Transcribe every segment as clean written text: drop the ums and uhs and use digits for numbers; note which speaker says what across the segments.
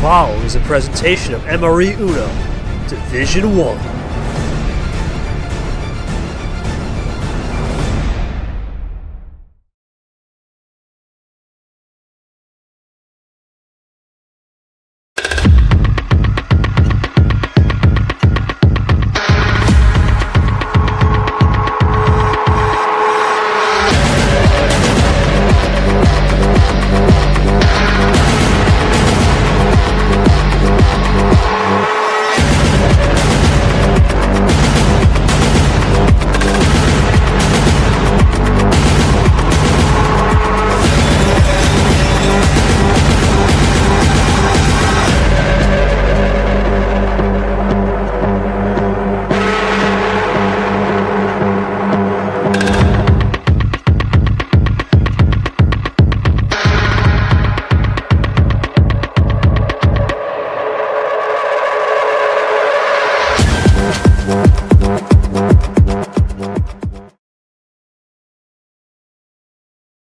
Speaker 1: following is a presentation of MRE Uno, Division 1.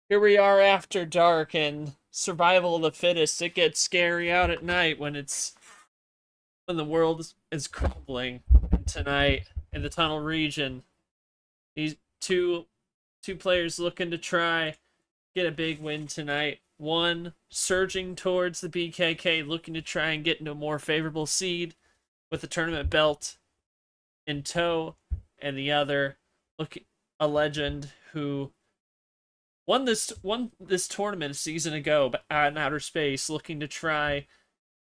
Speaker 2: Here we are after dark and survival of the fittest. It gets scary out at night when the world is crumbling. And tonight in the tunnel region, these two players looking to try get a big win tonight. One surging towards the BKK, looking to try and get into a more favorable seed with the tournament belt in tow, and the other a legend who won this tournament a season ago in outer space, looking to try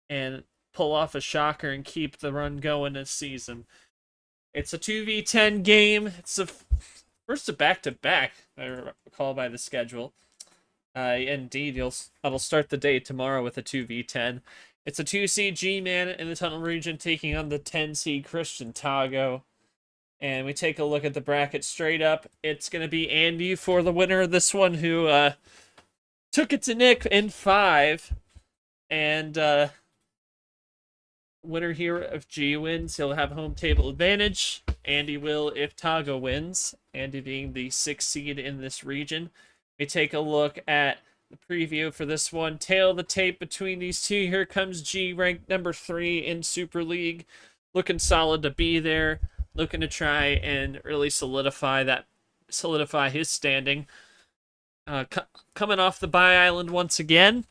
Speaker 2: and pull off a shocker and keep the run going this season. It's a 2v10 game. It's the first of back-to-back, I recall by the schedule. Indeed, it'll start the day tomorrow with a 2v10. It's a 2-seed Gman in the tunnel region taking on the 10-seed Christian Tagoe. And we take a look at the bracket straight up. It's going to be Andy for the winner of this one, who took it to Nick in 5. And winner here if G wins, he'll have home table advantage. Andy will if Tagoe wins. Andy being the 6th seed in this region. We take a look at the preview for this one. Tail of the tape between these two. Here comes G, ranked number 3 in Super League. Looking solid to be there. Looking to try and really solidify his standing. Coming off the bye island once again.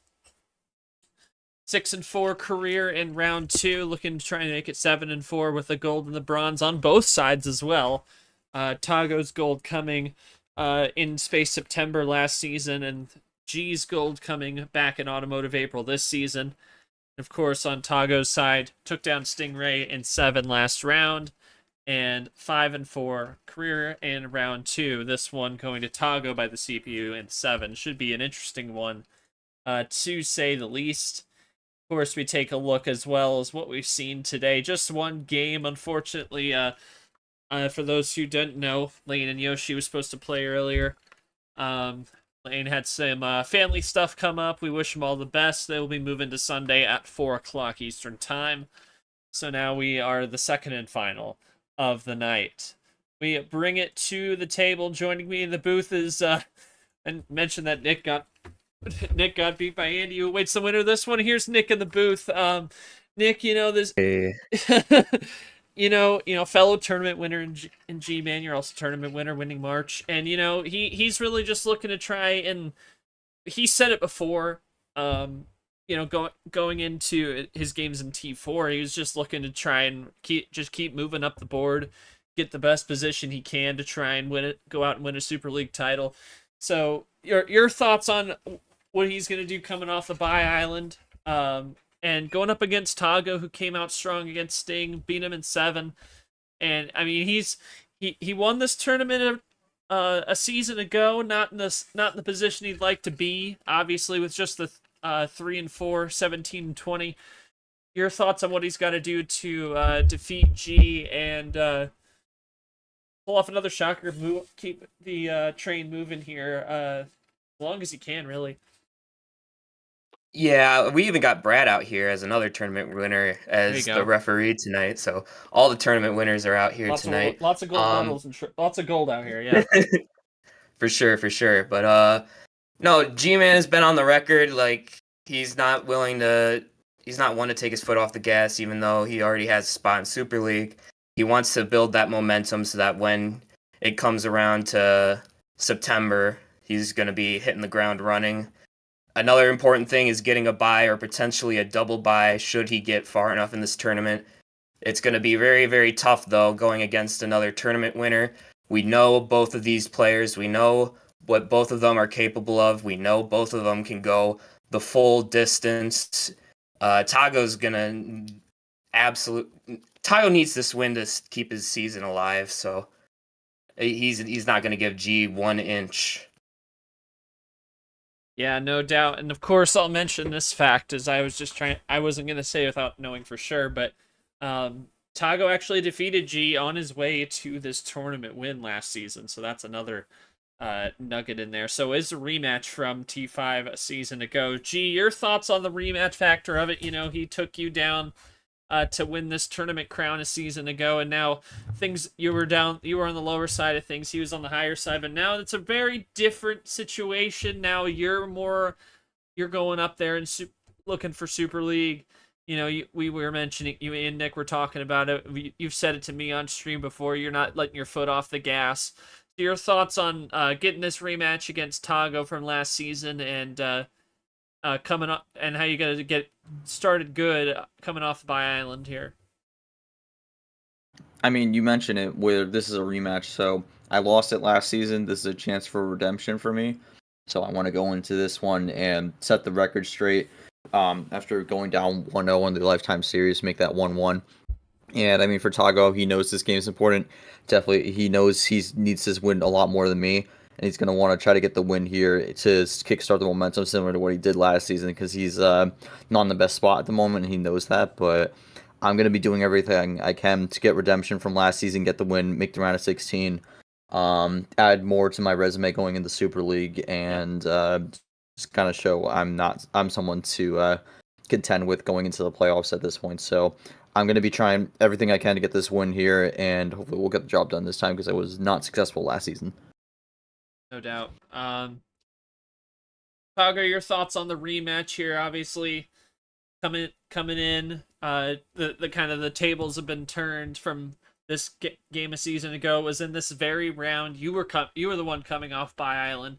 Speaker 2: 6-4 career in round 2. Looking to try and make it 7-4 with the gold and the bronze on both sides as well. Tagoe's gold coming in Space September last season, and G's gold coming back in Automotive April this season. Of course, on Tagoe's side, took down Stingray in 7 last round. And 5-4 career in round 2. This one going to Tagoe by the CPU in 7. Should be an interesting one, to say the least. Of course, we take a look as well as what we've seen today. Just one game, unfortunately. For those who didn't know, Lane and Yoshi was supposed to play earlier. Lane had some family stuff come up. We wish him all the best. They will be moving to Sunday at 4 o'clock Eastern Time. So now we are the second and final of the night. We bring it to the table. Joining me in the booth is and mentioned that Nick got beat by Andy, who awaits the winner of this one. Here's Nick in the booth. Nick, this
Speaker 3: Hey.
Speaker 2: fellow tournament winner in G-Man. You're also tournament winner winning March, and he's really just looking to try, and he said it before, going into his games in T4, he was just looking to try and keep moving up the board, get the best position he can to try and win it, go out and win a Super League title. So your thoughts on what he's going to do coming off the bye island, and going up against Tagoe, who came out strong against Sting, beat him in 7. And I mean, he won this tournament a season ago, not in the position he'd like to be, obviously, with just the 3-4, 17-20. Your thoughts on what he's got to do to defeat G and pull off another shocker, keep the train moving here as long as he can, really.
Speaker 3: Yeah, we even got Brad out here as another tournament winner as the referee tonight. So all the tournament winners are out here tonight.
Speaker 2: Lots of gold medals and lots of gold out here, yeah.
Speaker 3: For sure. But no, G-Man has been on the record like he's not willing to, not one to take his foot off the gas, even though he already has a spot in Super League. He wants to build that momentum so that when it comes around to September, he's going to be hitting the ground running. Another important thing is getting a bye or potentially a double bye should he get far enough in this tournament. It's going to be very, very tough, though, going against another tournament winner. We know both of these players. We know what both of them are capable of. We know both of them can go the full distance. Tagoe's going to Tagoe needs this win to keep his season alive, so he's not going to give G 1 inch.
Speaker 2: Yeah, no doubt. And of course, I'll mention this fact as I wasn't going to say without knowing for sure, but Tagoe actually defeated G on his way to this tournament win last season. So that's another nugget in there. So is a rematch from T5 a season ago. G, your thoughts on the rematch factor of it? You know, he took you down to win this tournament crown a season ago, and now you were on the lower side of things, he was on the higher side, but now it's a very different situation. Now you're going up there and looking for Super League. You know, we were mentioning, you and Nick were talking about it. You've said it to me on stream before. You're not letting your foot off the gas. So your thoughts on getting this rematch against Tagoe from last season and coming up, and how you got to get started good coming off the bye island here?
Speaker 4: I mean, you mentioned it where this is a rematch, so I lost it last season. This is a chance for redemption for me. So I want to go into this one and set the record straight. After going down 1-0 in the Lifetime Series, make that 1-1. And I mean, for Tagoe, he knows this game's important. Definitely, he knows he needs this win a lot more than me. And he's going to want to try to get the win here to kickstart the momentum, similar to what he did last season, because he's not in the best spot at the moment, and he knows that. But I'm going to be doing everything I can to get redemption from last season, get the win, make the round of 16, add more to my resume going into Super League, and just kind of show I'm someone to contend with going into the playoffs at this point. So I'm going to be trying everything I can to get this win here, and hopefully we'll get the job done this time, because I was not successful last season.
Speaker 2: No doubt. Tagoe, your thoughts on the rematch here? Obviously, coming in, the kind of the tables have been turned from this game a season ago. It was in this very round. You were the one coming off bye island.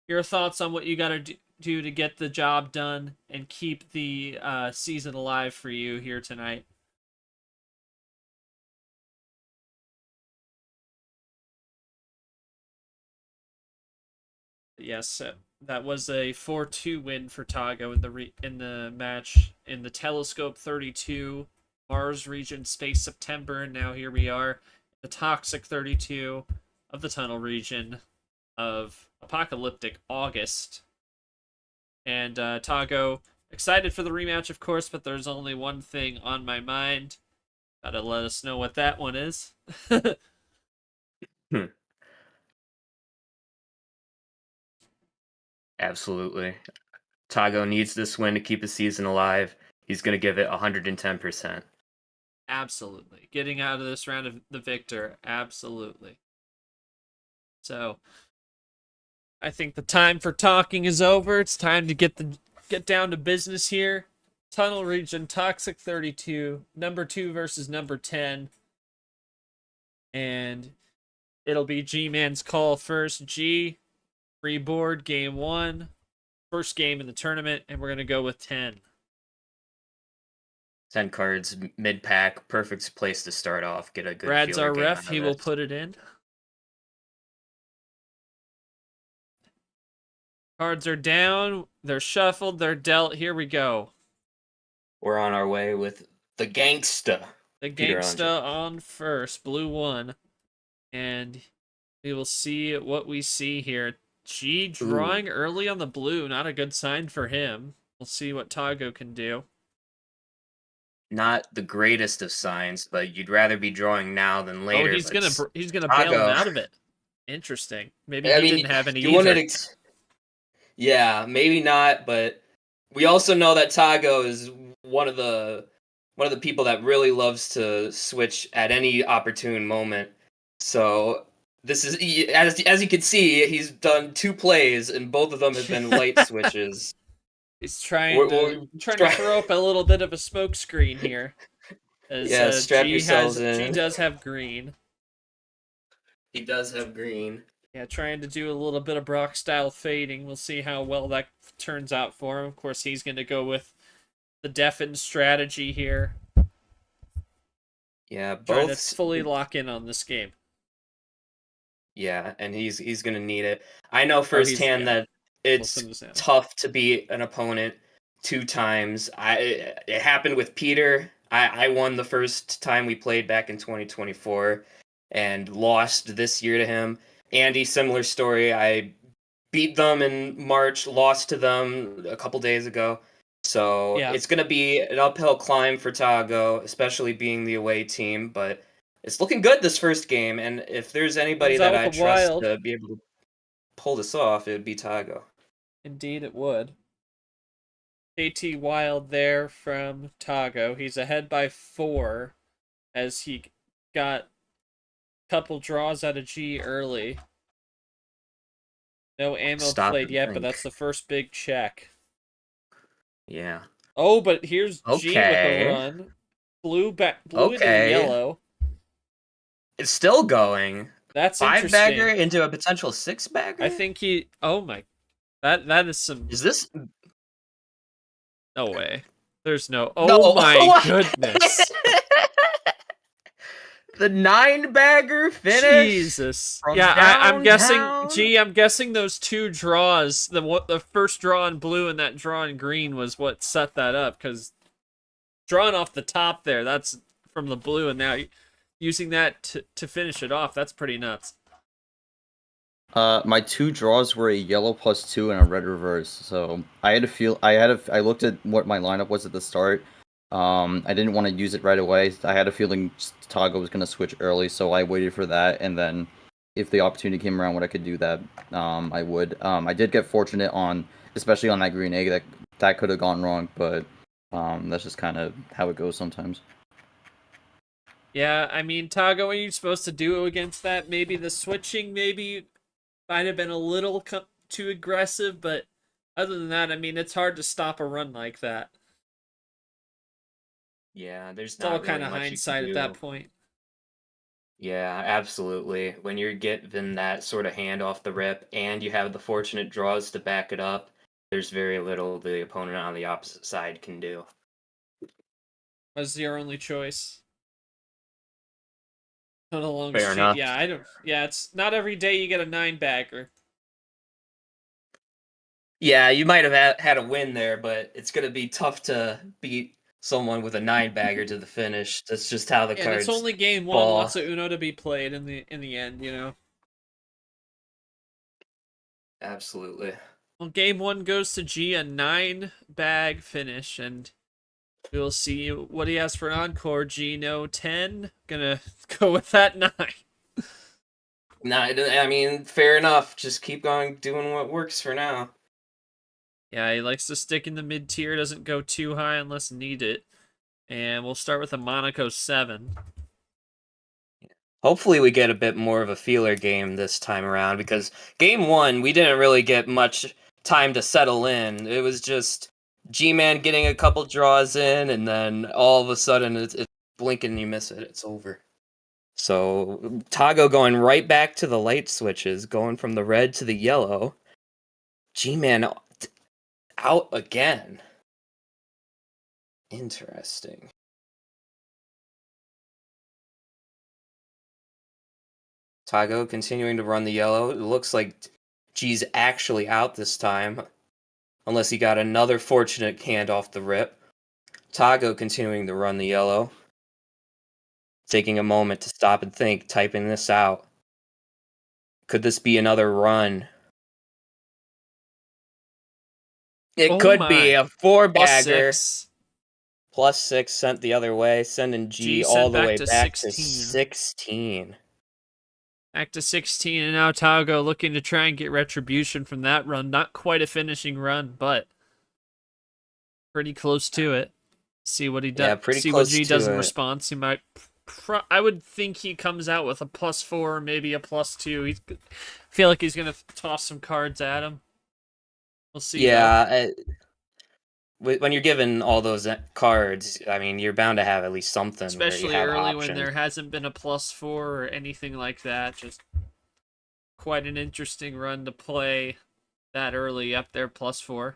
Speaker 2: Your thoughts on what you got to do to get the job done and keep the season alive for you here tonight? Yes, that was a 4-2 win for Tagoe in the match in the Telescope 32 Mars region Space September. And now here we are, the Toxic 32 of the Tunnel region of Apocalyptic August. And Tagoe, excited for the rematch, of course, but there's only one thing on my mind. Gotta let us know what that one is.
Speaker 3: Absolutely. Tagoe needs this win to keep his season alive. He's going to give it 110%.
Speaker 2: Absolutely. Getting out of this round of the victor. Absolutely. So, I think the time for talking is over. It's time to get down to business here. Tunnel region, Toxic 32, number 2 versus number 10. And it'll be Gman's call first. G, free board, game 1. First game in the tournament, and we're going to go with 10.
Speaker 3: 10 cards, mid-pack, perfect place to start off. Get a good
Speaker 2: Brad's our
Speaker 3: game
Speaker 2: ref.
Speaker 3: out
Speaker 2: He
Speaker 3: of
Speaker 2: will
Speaker 3: it.
Speaker 2: put it in. Cards are down. They're shuffled. They're dealt. Here we go.
Speaker 3: We're on our way with the Gangsta.
Speaker 2: The Gangsta on first. Blue 1. And we will see what we see here. G drawing early on the blue. Not a good sign for him. We'll see what Tagoe can do.
Speaker 3: Not the greatest of signs, but you'd rather be drawing now than later.
Speaker 2: Oh, he's gonna bail him out of it. Interesting. Maybe he didn't have any either.
Speaker 3: Yeah, maybe not, but we also know that Tagoe is one of the people that really loves to switch at any opportune moment. So this is, as you can see, he's done 2 plays and both of them have been light switches.
Speaker 2: He's trying
Speaker 3: We're
Speaker 2: to throw up a little bit of a smoke screen here. As
Speaker 3: Yeah, strap yourselves
Speaker 2: G
Speaker 3: in.
Speaker 2: does have green.
Speaker 3: He does have green.
Speaker 2: Yeah, trying to do a little bit of Brock style fading. We'll see how well that turns out for him. Of course, he's going to go with the deafen strategy here.
Speaker 3: Yeah,
Speaker 2: Trying to
Speaker 3: both.
Speaker 2: fully lock in on this game.
Speaker 3: Yeah, and he's gonna need it. I know
Speaker 2: Oh, he's
Speaker 3: firsthand that it's
Speaker 2: Wilson is now.
Speaker 3: tough to beat an opponent 2 times. It happened with Peter. I won the first time we played back in 2024 and lost this year to him. Andy, similar story. I beat them in March, lost to them a couple days ago. So
Speaker 2: Yeah.
Speaker 3: it's gonna be an uphill climb for Tagoe, especially being the away team, but it's looking good this first game, and if there's anybody
Speaker 2: Comes out
Speaker 3: that I
Speaker 2: with the
Speaker 3: trust
Speaker 2: Wild.
Speaker 3: to be able to pull this off, it would be Tagoe.
Speaker 2: Indeed, it would. KT Wild there from Tagoe. He's ahead by 4 as he got a couple draws out of G early. No ammo
Speaker 3: Stop
Speaker 2: played
Speaker 3: and
Speaker 2: yet, but
Speaker 3: think.
Speaker 2: that's the first big check.
Speaker 3: Yeah.
Speaker 2: Oh, but here's G with
Speaker 3: Okay.
Speaker 2: a run. Blue into the
Speaker 3: Okay.
Speaker 2: yellow.
Speaker 3: It's still going.
Speaker 2: That's
Speaker 3: 5-bagger
Speaker 2: interesting.
Speaker 3: into a potential 6-bagger?
Speaker 2: I think he. Oh my. That is some.
Speaker 3: Is this?
Speaker 2: No way. There's no.
Speaker 3: No.
Speaker 2: Oh my goodness.
Speaker 3: The 9-bagger finish.
Speaker 2: Jesus.
Speaker 3: From
Speaker 2: Yeah, I'm guessing.
Speaker 3: downtown?
Speaker 2: Gee, I'm guessing those 2 draws. The first draw in blue and that draw in green was what set that up. Because drawing off the top there, that's from the blue, and now using that to finish it off, that's pretty nuts.
Speaker 4: My 2 draws were a yellow +2 and a red reverse. So I looked at what my lineup was at the start. I didn't want to use it right away. I had a feeling Tagoe was gonna switch early, so I waited for that, and then if the opportunity came around when I could do that, I would. I did get fortunate on, especially on that green egg. That could have gone wrong, but that's just kind of how it goes sometimes.
Speaker 2: Yeah, I mean, Tagoe, what are you supposed to do against that? Maybe the switching might have been a little too aggressive, but other than that, I mean, it's hard to stop a run like that.
Speaker 3: Yeah, there's
Speaker 2: It's all
Speaker 3: not
Speaker 2: kind
Speaker 3: really
Speaker 2: of
Speaker 3: much you can
Speaker 2: hindsight at
Speaker 3: do.
Speaker 2: that point.
Speaker 3: Yeah, absolutely. When you're given that sort of hand off the rip and you have the fortunate draws to back it up, there's very little the opponent on the opposite side can do.
Speaker 2: Was your only choice? Not a long
Speaker 3: Fair
Speaker 2: street.
Speaker 3: enough.
Speaker 2: Yeah, I don't. Yeah, it's not every day you get a 9-bagger.
Speaker 3: Yeah, you might have had a win there, but it's going to be tough to beat someone with a 9-bagger to the finish. That's just how the
Speaker 2: And
Speaker 3: cards
Speaker 2: it's only game 1.
Speaker 3: fall.
Speaker 2: Lots of Uno to be played in the end. You know.
Speaker 3: Absolutely.
Speaker 2: Well, game 1 goes to G, a 9-bag finish, and we'll see what he has for an encore. G, no 10. Gonna go with that 9.
Speaker 3: No, I mean, fair enough. Just keep going, doing what works for now.
Speaker 2: Yeah, he likes to stick in the mid tier, doesn't go too high unless needed. And we'll start with a Monaco 7.
Speaker 3: Hopefully we get a bit more of a feeler game this time around, because game 1, we didn't really get much time to settle in. It was just Gman getting a couple draws in, and then all of a sudden it's blink and you miss it. It's over. So Tagoe going right back to the light switches, going from the red to the yellow. Gman out again. Interesting. Tagoe continuing to run the yellow. It looks like G's actually out this time. Unless he got another fortunate hand off the rip. Tagoe continuing to run the yellow. Taking a moment to stop and think, typing this out. Could this be another run? It could be a 4-bagger. +6 sent the other way, sending G all the way back to 16.
Speaker 2: Back to 16, and now Tagoe looking to try and get retribution from that run. Not quite a finishing run, but pretty close to it. See what he does.
Speaker 3: Yeah, pretty
Speaker 2: See
Speaker 3: close
Speaker 2: what G
Speaker 3: to
Speaker 2: does in
Speaker 3: it.
Speaker 2: response. He might. I would think he comes out with a +4, maybe a +2. I feel like he's gonna toss some cards at him. We'll see.
Speaker 3: Yeah, when you're given all those cards, I mean, you're bound to have at least something.
Speaker 2: Especially
Speaker 3: where you have
Speaker 2: early
Speaker 3: options.
Speaker 2: when there hasn't been a +4 or anything like that. Just quite an interesting run to play that early up there, +4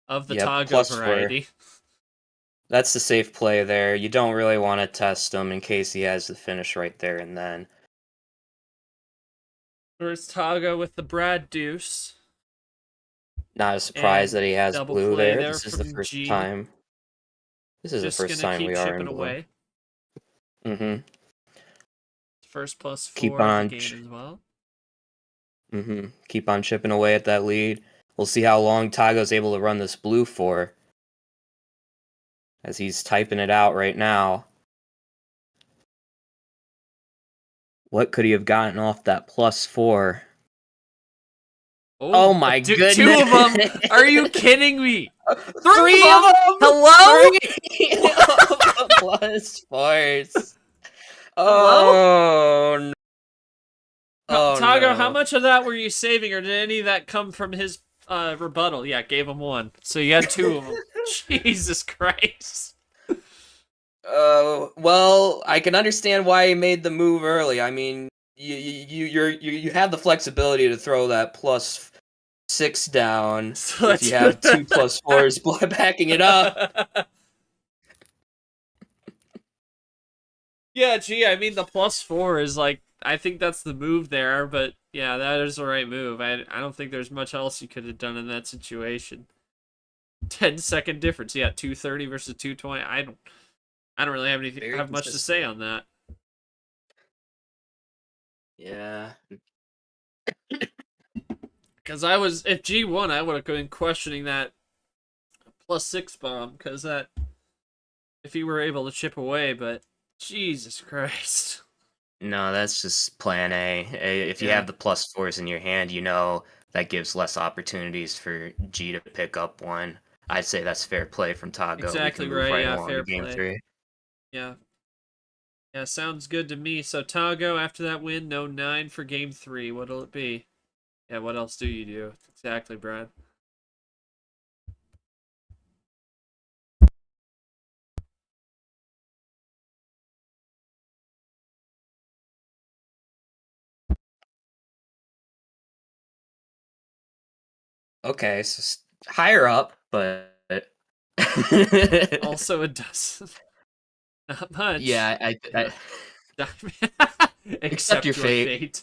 Speaker 2: of the Tagoe variety.
Speaker 3: 4. That's the safe play there. You don't really want to test him in case he has the finish right there and then.
Speaker 2: There's Tagoe with the Brad Deuce.
Speaker 3: Not a surprise
Speaker 2: And
Speaker 3: that he has
Speaker 2: double
Speaker 3: blue
Speaker 2: play
Speaker 3: there.
Speaker 2: there
Speaker 3: This is the
Speaker 2: from
Speaker 3: first
Speaker 2: G.
Speaker 3: time. This is
Speaker 2: Just
Speaker 3: the first
Speaker 2: gonna
Speaker 3: time
Speaker 2: keep
Speaker 3: we are
Speaker 2: chipping
Speaker 3: in blue.
Speaker 2: away.
Speaker 3: Mm-hmm.
Speaker 2: First +4
Speaker 3: Keep
Speaker 2: of the
Speaker 3: on
Speaker 2: game as well.
Speaker 3: Mm-hmm. Keep on chipping away at that lead. We'll see how long Tagoe's able to run this blue for. As he's typing it out right now. What could he have gotten off that +4? Oh my goodness.
Speaker 2: 2 of them? Are you kidding me?
Speaker 3: 3 of them?
Speaker 2: Hello?
Speaker 3: 3 +4s. Oh no. Oh,
Speaker 2: Tagoe,
Speaker 3: no.
Speaker 2: how much of that were you saving, or did any of that come from his rebuttal? Yeah, gave him 1. So you had 2 of them. Jesus Christ.
Speaker 3: Well, I can understand why he made the move early. I mean, you have the flexibility to throw that +6 down if you have 2 +4s backing it up.
Speaker 2: Yeah, gee, I mean, the +4 is like, I think that's the move there, but yeah, that is the right move. I don't think there's much else you could have done in that situation. 10-second difference. Yeah, 230 versus 220. I don't really have much to say on that.
Speaker 3: Yeah.
Speaker 2: Because if G won, I would have been questioning that +6 bomb, because that, if he were able to chip away, but Jesus Christ.
Speaker 3: No, that's just plan A. If you have the +4s in your hand, you know that gives less opportunities for G to pick up one. I'd say that's fair play from Tagoe.
Speaker 2: Exactly
Speaker 3: we can move
Speaker 2: right,
Speaker 3: along
Speaker 2: fair
Speaker 3: to game
Speaker 2: play.
Speaker 3: 3.
Speaker 2: Yeah. Yeah, sounds good to me. So Tagoe, after that win, no 9 for game 3. What'll it be? Yeah, what else do you do? Exactly, Brad.
Speaker 3: Okay, so higher up, but
Speaker 2: Also, it doesn't. Not much.
Speaker 3: Yeah, I
Speaker 2: Accept
Speaker 3: your
Speaker 2: your fate.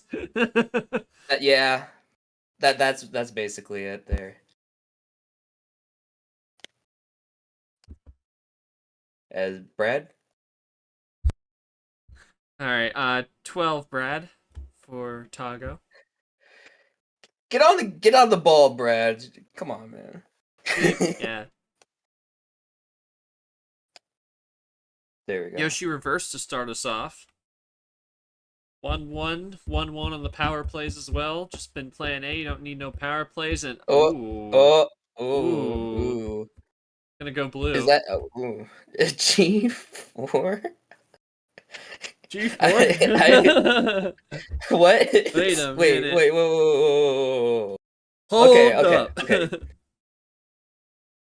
Speaker 3: yeah, that's basically it there. As Brad,
Speaker 2: All right, 12, Brad, for Tagoe.
Speaker 3: get on the ball, Brad. Come on, man.
Speaker 2: Yeah.
Speaker 3: There we go.
Speaker 2: Yoshi reverse to start us off. 1-1, 1-1 on the power plays as well. Just been playing A. You don't need no power plays. And
Speaker 3: Ooh.
Speaker 2: Gonna go blue.
Speaker 3: Is that G4?
Speaker 2: G4?
Speaker 3: What?
Speaker 2: Wait a minute.
Speaker 3: Wait. Whoa.
Speaker 2: Hold
Speaker 3: up. Okay.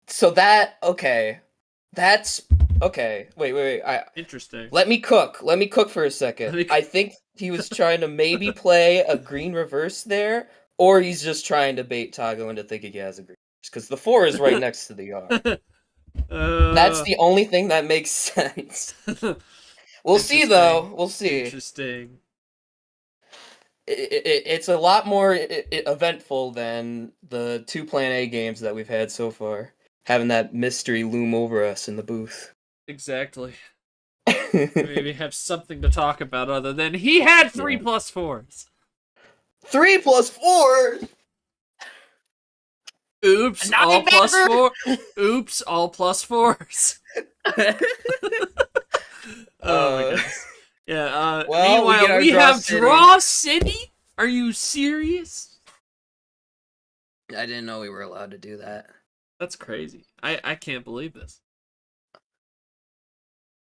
Speaker 3: So that's okay. Wait.
Speaker 2: Interesting.
Speaker 3: Let me cook for a second. I think he was trying to maybe play a green reverse there, or he's just trying to bait Tagoe into thinking he has a green reverse, because the 4 is right next to the R. That's the only thing that makes sense. We'll see, though. We'll see.
Speaker 2: Interesting.
Speaker 3: It's a lot more eventful than the 2 Plan A games that we've had so far, having that mystery loom over us in the booth.
Speaker 2: Exactly. Maybe have something to talk about other than he had 3 +4s.
Speaker 3: 3 +4?
Speaker 2: Oops, all +4. Oops, all +4s. Oh my goodness. Yeah,
Speaker 3: well,
Speaker 2: meanwhile, we have Draw City? Are you serious?
Speaker 3: I didn't know we were allowed to do that.
Speaker 2: That's crazy. I can't believe this.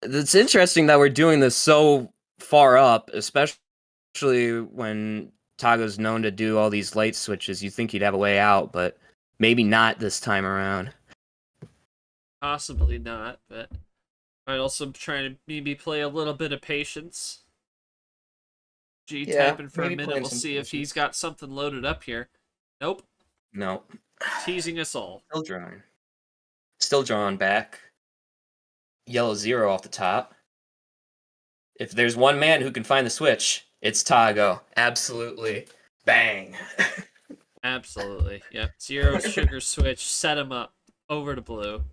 Speaker 3: It's interesting that we're doing this so far up, especially when Tagoe's known to do all these light switches. You think he'd have a way out, but maybe not this time around.
Speaker 2: Possibly not, but might also try to maybe play a little bit of patience. G tapping for a
Speaker 3: maybe
Speaker 2: minute.
Speaker 3: playing
Speaker 2: We'll
Speaker 3: some
Speaker 2: see if he's
Speaker 3: patience.
Speaker 2: got something loaded up here. Nope.
Speaker 3: No.
Speaker 2: Teasing us all.
Speaker 3: Still drawing. Still drawing back. Yellow 0 off the top. If there's one man who can find the switch, it's Tagoe. Absolutely. Bang.
Speaker 2: Absolutely. Yep. 0 sugar switch. Set him up. Over to blue.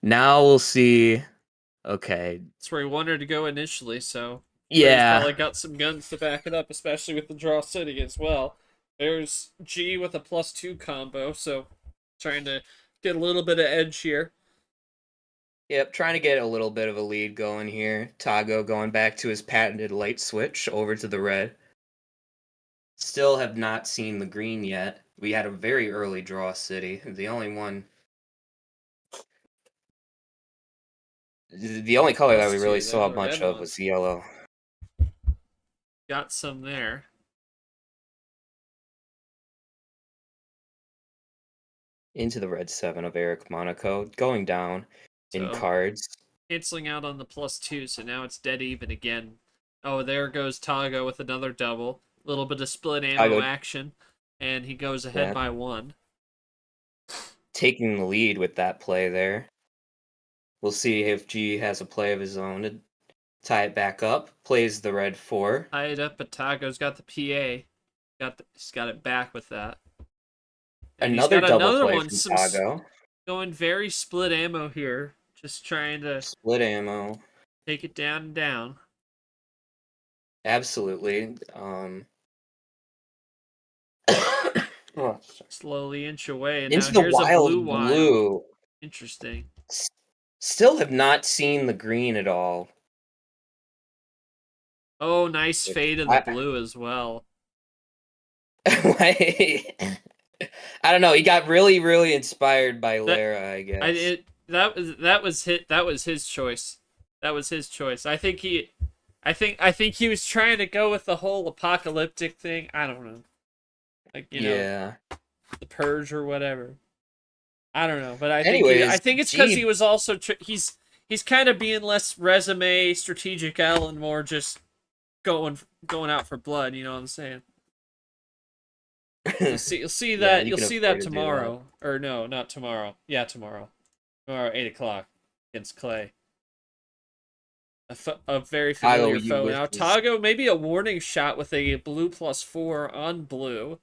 Speaker 3: Now we'll see. Okay.
Speaker 2: That's where he wanted to go initially, so he's
Speaker 3: Yeah.
Speaker 2: probably got some guns to back it up, especially with the draw city as well. There's G with a +2 combo, so trying to get a little bit of edge here.
Speaker 3: Yep, trying to get a little bit of a lead going here. Tagoe going back to his patented light switch over to the red. Still have not seen the green yet. We had a very early draw city. The only color that we
Speaker 2: +2,
Speaker 3: really saw
Speaker 2: the
Speaker 3: much
Speaker 2: red
Speaker 3: of
Speaker 2: one.
Speaker 3: was yellow.
Speaker 2: Got some there.
Speaker 3: Into the red 7 of Eric Monaco, going down in
Speaker 2: So,
Speaker 3: cards.
Speaker 2: canceling out on the +2, so now it's dead even again. Oh, there goes Tagoe with another double. A little bit of split ammo
Speaker 3: Tagoe-
Speaker 2: action, and he goes ahead
Speaker 3: Yeah.
Speaker 2: by 1.
Speaker 3: Taking the lead with that play there. We'll see if G has a play of his own to tie it back up. Plays the red 4.
Speaker 2: Tied up, but Tagoe's got the PA. He's got it back with that. And
Speaker 3: Another
Speaker 2: he's got
Speaker 3: double
Speaker 2: another
Speaker 3: play
Speaker 2: one.
Speaker 3: from Tagoe.
Speaker 2: Going very split ammo here. Just trying to
Speaker 3: Split ammo.
Speaker 2: take it down and down.
Speaker 3: Absolutely. Oh,
Speaker 2: Slowly inch away. And
Speaker 3: into
Speaker 2: now
Speaker 3: the
Speaker 2: here's a
Speaker 3: wild
Speaker 2: wild.
Speaker 3: blue.
Speaker 2: Interesting.
Speaker 3: Still have not seen the green at all.
Speaker 2: Oh, nice fade of the blue as well.
Speaker 3: I don't know. He got really, really inspired by Lara, I guess.
Speaker 2: That was his choice. That was his choice. I think he was trying to go with the whole apocalyptic thing. I don't know. Like, you know, the purge or whatever. I don't know, but I think it's because he was also he's kind of being less resume strategic L and more just going out for blood. You know what I'm saying? You'll see that you'll see that tomorrow, or no, not tomorrow. Yeah, tomorrow 8:00 against Clay. A very familiar foe. Now Tagoe maybe a warning shot with a blue +4 on blue.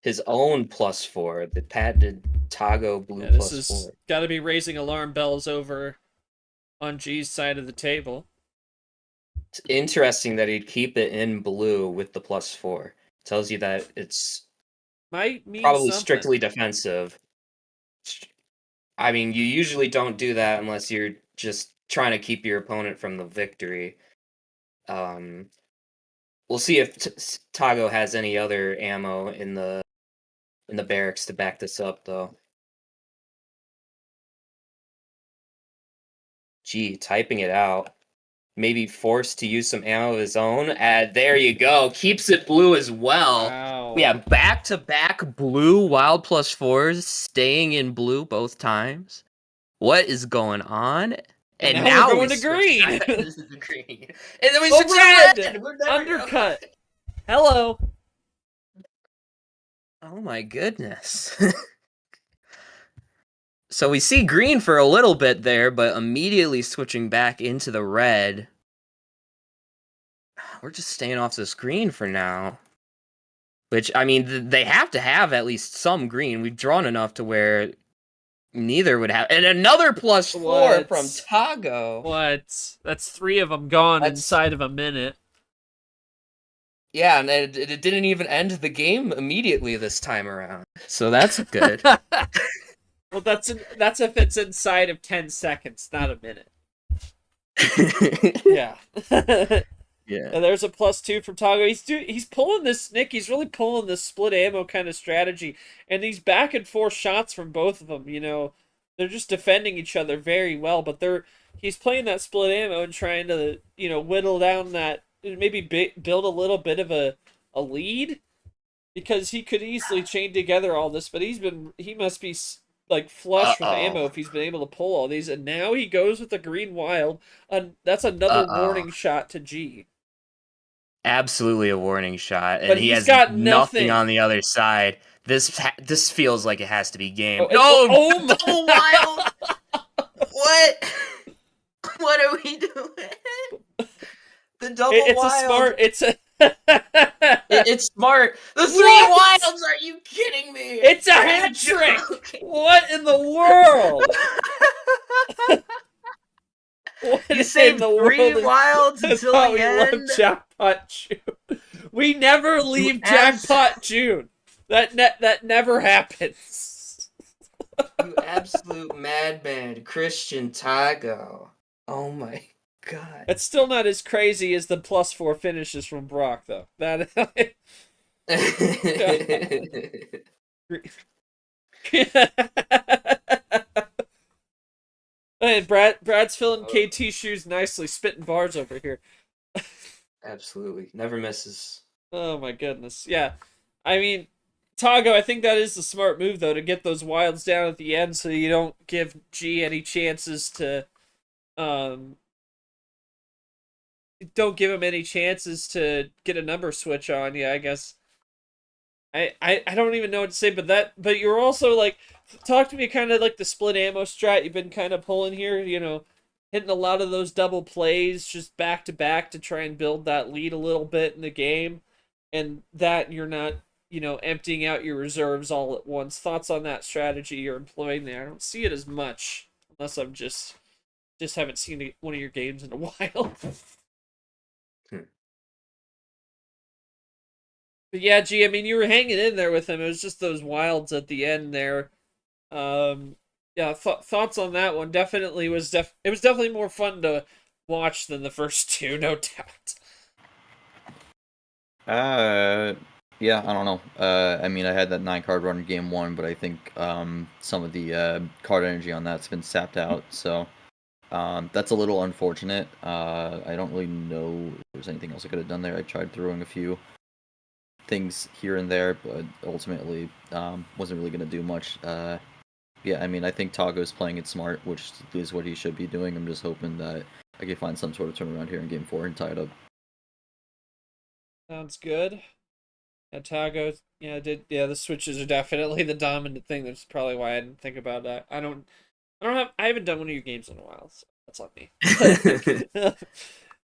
Speaker 3: His own +4, the patented Tagoe blue
Speaker 2: this
Speaker 3: +4.
Speaker 2: Has got to be raising alarm bells over on G's side of the table.
Speaker 3: It's interesting that he'd keep it in blue with the +4. Tells you that it's
Speaker 2: might mean
Speaker 3: probably
Speaker 2: something.
Speaker 3: Strictly defensive. I mean, you usually don't do that unless you're just trying to keep your opponent from the victory. We'll see if Tagoe has any other ammo in the barracks to back this up, though. Gee, typing it out. Maybe forced to use some ammo of his own. There you go. Keeps it blue as well.
Speaker 2: Wow.
Speaker 3: We have back-to-back blue wild +4s staying in blue both times. What is going on?
Speaker 2: And now we're going to green.
Speaker 3: This is the green. And then we
Speaker 2: switch
Speaker 3: to
Speaker 2: red.
Speaker 3: red.
Speaker 2: Undercut. Hello.
Speaker 3: Oh my goodness. So we see green for a little bit there, but immediately switching back into the red. We're just staying off this green for now. Which, I mean, they have to have at least some green. We've drawn enough to where neither would have. And another +4 from Tagoe.
Speaker 2: What? That's 3 of them gone inside of a minute.
Speaker 3: Yeah, and it didn't even end the game immediately this time around. So that's good.
Speaker 2: Well, that's if it's inside of 10 seconds, not a minute. Yeah.
Speaker 3: Yeah.
Speaker 2: And there's a +2 from Tagoe. He's pulling this, Nick. He's really pulling this split ammo kind of strategy, and these back and forth shots from both of them. You know, they're just defending each other very well, but he's playing that split ammo and trying to whittle down that, maybe build a little bit of a lead, because he could easily chain together all this, but he must be like flush with
Speaker 3: Uh-oh.
Speaker 2: ammo if he's been able to pull all these, and now he goes with the green wild. That's another
Speaker 3: Uh-oh.
Speaker 2: warning shot to G.
Speaker 3: Absolutely a warning shot, and
Speaker 2: But
Speaker 3: he
Speaker 2: he's
Speaker 3: has
Speaker 2: got
Speaker 3: nothing
Speaker 2: nothing.
Speaker 3: on the other side. This feels like it has to be game.
Speaker 2: Oh,
Speaker 3: No,
Speaker 2: my.
Speaker 3: double wild. What? What are we doing? The double
Speaker 2: It's
Speaker 3: wild.
Speaker 2: a smart. It's a.
Speaker 3: It's smart. The three
Speaker 2: What?
Speaker 3: wilds. Are you kidding me?
Speaker 2: It's a hat trick. What in the world? What
Speaker 3: You
Speaker 2: in
Speaker 3: saved
Speaker 2: the
Speaker 3: 3
Speaker 2: world
Speaker 3: wilds
Speaker 2: is
Speaker 3: until
Speaker 2: how
Speaker 3: the
Speaker 2: we love
Speaker 3: end.
Speaker 2: Jackpot June? We never leave
Speaker 3: abs-
Speaker 2: Jackpot June. That never happens.
Speaker 3: You absolute madman, Christian Tagoe. Oh my god.
Speaker 2: It's still not as crazy as the +4 finishes from Brock, though. That. And Brad's filling KT shoes nicely, spitting bars over here.
Speaker 3: Absolutely. Never misses.
Speaker 2: Oh my goodness. Yeah. I mean, Tagoe, I think that is the smart move, though, to get those wilds down at the end so you don't give G any chances to don't give him any chances to get a number switch on you, I guess. I don't even know what to say, but you're also like, talk to me kind of like the split ammo strat you've been kind of pulling here, hitting a lot of those double plays just back to back to try and build that lead a little bit in the game, and that you're not, emptying out your reserves all at once. Thoughts on that strategy you're employing there? I don't see it as much unless I'm just haven't seen one of your games in a while. But yeah, G, I mean, you were hanging in there with him. It was just those wilds at the end there. Yeah, thoughts on that one? Definitely it was definitely more fun to watch than the first two, no doubt.
Speaker 4: Yeah, I don't know. I mean, I had that 9-card run in game 1, but I think some of the card energy on that's been sapped out. So that's a little unfortunate. I don't really know if there's anything else I could have done there. I tried throwing a few things here and there, but ultimately wasn't really going to do much. Yeah, I mean, I think Tagoe's playing it smart, which is what he should be doing. I'm just hoping that I can find some sort of turnaround here in game 4 and tie it up.
Speaker 2: Sounds good. And Tagoe, the switches are definitely the dominant thing. That's probably why I didn't think about that. I haven't done one of your games in a while, so that's on me.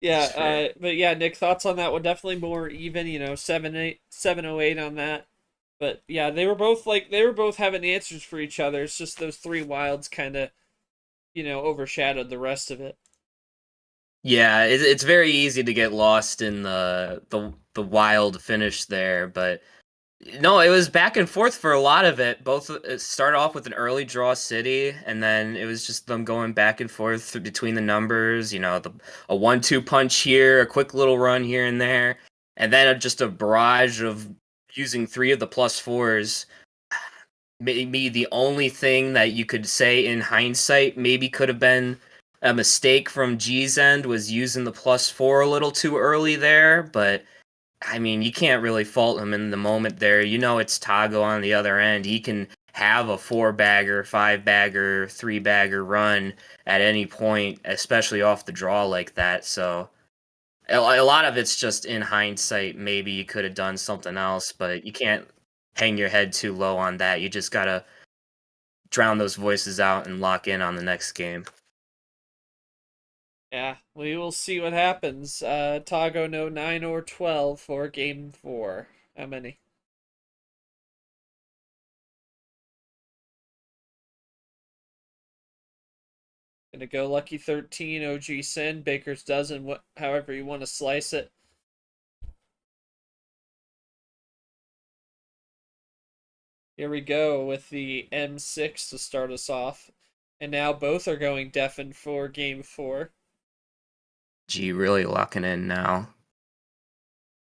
Speaker 2: Yeah, but yeah, Nick, thoughts on that one? Definitely more even, 708 on that. But yeah, they were both having answers for each other. It's just those 3 wilds kind of, overshadowed the rest of it.
Speaker 3: Yeah, it's very easy to get lost in the wild finish there, but no, it was back and forth for a lot of it. Both it started off with an early draw city, and then it was just them going back and forth between the numbers. A 1-2 punch here, a quick little run here and there, and then just a barrage of using 3 of the +4s. Maybe the only thing that you could say in hindsight maybe could have been a mistake from G's end was using the +4 a little too early there, but I mean, you can't really fault him in the moment there. It's Tagoe on the other end. He can have a 4-bagger, 5-bagger, 3-bagger run at any point, especially off the draw like that. So a lot of it's just in hindsight. Maybe you could have done something else, but you can't hang your head too low on that. You just got to drown those voices out and lock in on the next game.
Speaker 2: Yeah, we will see what happens. Tagoe no 9 or 12 for game 4. How many? Gonna go Lucky 13, OG Sin, Baker's Dozen, however you want to slice it. Here we go with the M6 to start us off. And now both are going deafened for game 4.
Speaker 3: G really locking in now.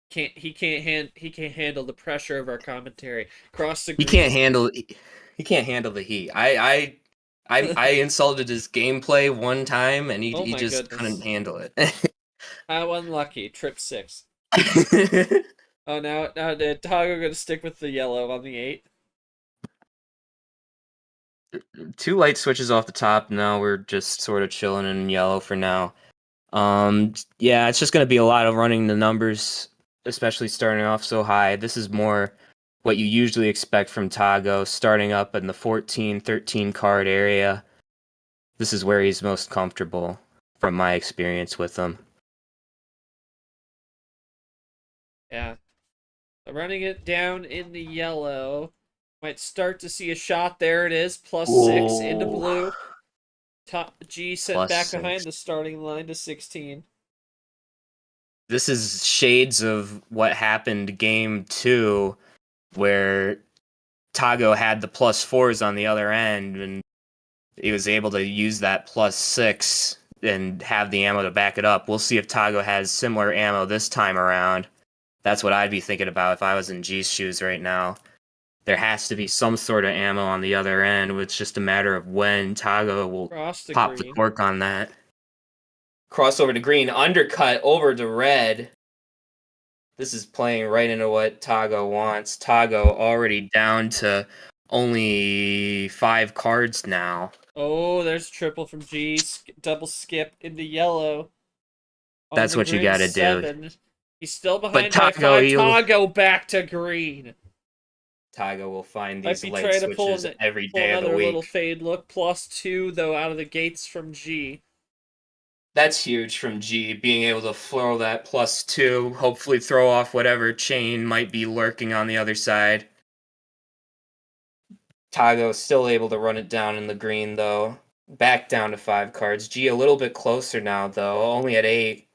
Speaker 2: He can't handle the pressure of our commentary. Cross the
Speaker 3: He can't handle the heat. I insulted his gameplay one time and he just
Speaker 2: goodness.
Speaker 3: couldn't handle it.
Speaker 2: How unlucky. Trip 6. Oh, now did Tagoe gonna stick with the yellow on the 8?
Speaker 3: 2 light switches off the top. Now we're just sort of chilling in yellow for now. Yeah, it's just going to be a lot of running the numbers, especially starting off so high. This is more what you usually expect from Tagoe, starting up in the 14, 13 card area. This is where he's most comfortable from my experience with him.
Speaker 2: Yeah. Running it down in the yellow. Might start to see a shot. There it is. +6 into blue. Top G set back
Speaker 3: +6.
Speaker 2: behind the starting line to 16.
Speaker 3: This is shades of what happened game 2, where Tagoe had the +4s on the other end, and he was able to use that +6 and have the ammo to back it up. We'll see if Tagoe has similar ammo this time around. That's what I'd be thinking about if I was in G's shoes right now. There has to be some sort of ammo on the other end. It's just a matter of when Tagoe will pop the cork on that. Crossover to green, undercut over to red. This is playing right into what Tagoe wants. Tagoe already down to only 5 cards now.
Speaker 2: Oh, there's triple from G. Double skip into yellow.
Speaker 3: That's what you gotta do.
Speaker 2: He's still behind by 5. Tagoe back to green.
Speaker 3: Tagoe will find these light switches every day of the week.
Speaker 2: Another little fade look. +2, though, out of the gates from G.
Speaker 3: That's huge from G, being able to throw that +2, hopefully throw off whatever chain might be lurking on the other side. Tagoe still able to run it down in the green, though. Back down to 5 cards. G a little bit closer now, though, only at 8.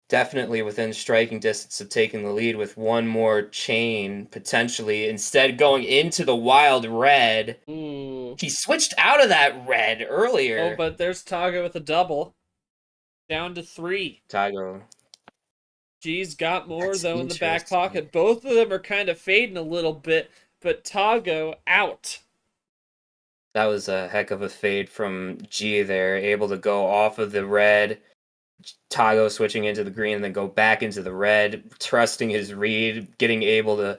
Speaker 3: Definitely within striking distance of taking the lead with one more chain, potentially. Instead, going into the wild red.
Speaker 2: Ooh.
Speaker 3: He switched out of that red earlier.
Speaker 2: Oh, but there's Tagoe with a double. Down to 3.
Speaker 3: Tagoe.
Speaker 2: G's got more, though, in the back pocket. Both of them are kind of fading a little bit, but Tagoe out.
Speaker 3: That was a heck of a fade from G there. Able to go off of the red. Tagoe switching into the green and then go back into the red, trusting his read, being able to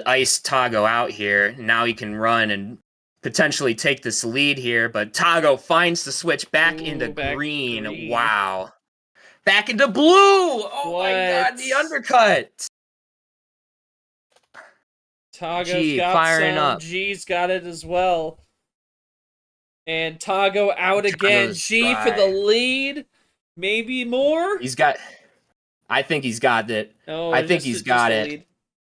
Speaker 3: ice Tagoe out here. Now he can run and potentially take this lead here, but Tagoe finds the switch back into green. Wow. Back into blue! Oh my god, the undercut!
Speaker 2: Tagoe's got some. G's got it as well. And Tagoe out again. G for the lead. Maybe more?
Speaker 3: I think he's got it.
Speaker 2: Oh,
Speaker 3: I think he's got it.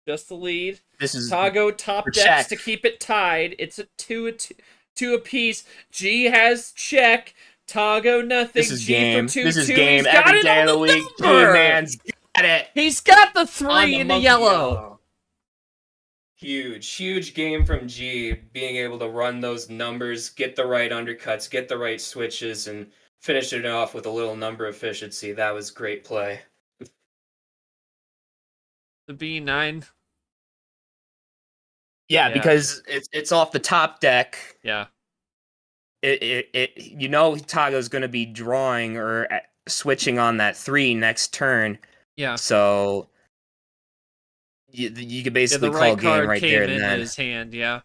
Speaker 2: Just the lead.
Speaker 3: This is
Speaker 2: Tagoe top decks to keep it tied. It's a two apiece. G has check. Tagoe nothing.
Speaker 3: This is
Speaker 2: G
Speaker 3: game.
Speaker 2: for 2-2.
Speaker 3: This is game every day of the week. Gman's got it.
Speaker 2: He's got the 3 in the yellow.
Speaker 3: Huge game from G, being able to run those numbers, get the right undercuts, get the right switches, and finish it off with a little number efficiency. That was great play.
Speaker 2: The B9.
Speaker 3: Yeah, because it's off the top deck.
Speaker 2: Yeah.
Speaker 3: Tagoe's going to be drawing or switching on that 3 next turn.
Speaker 2: Yeah.
Speaker 3: So you could basically call game right there and then.
Speaker 2: His hand, yeah.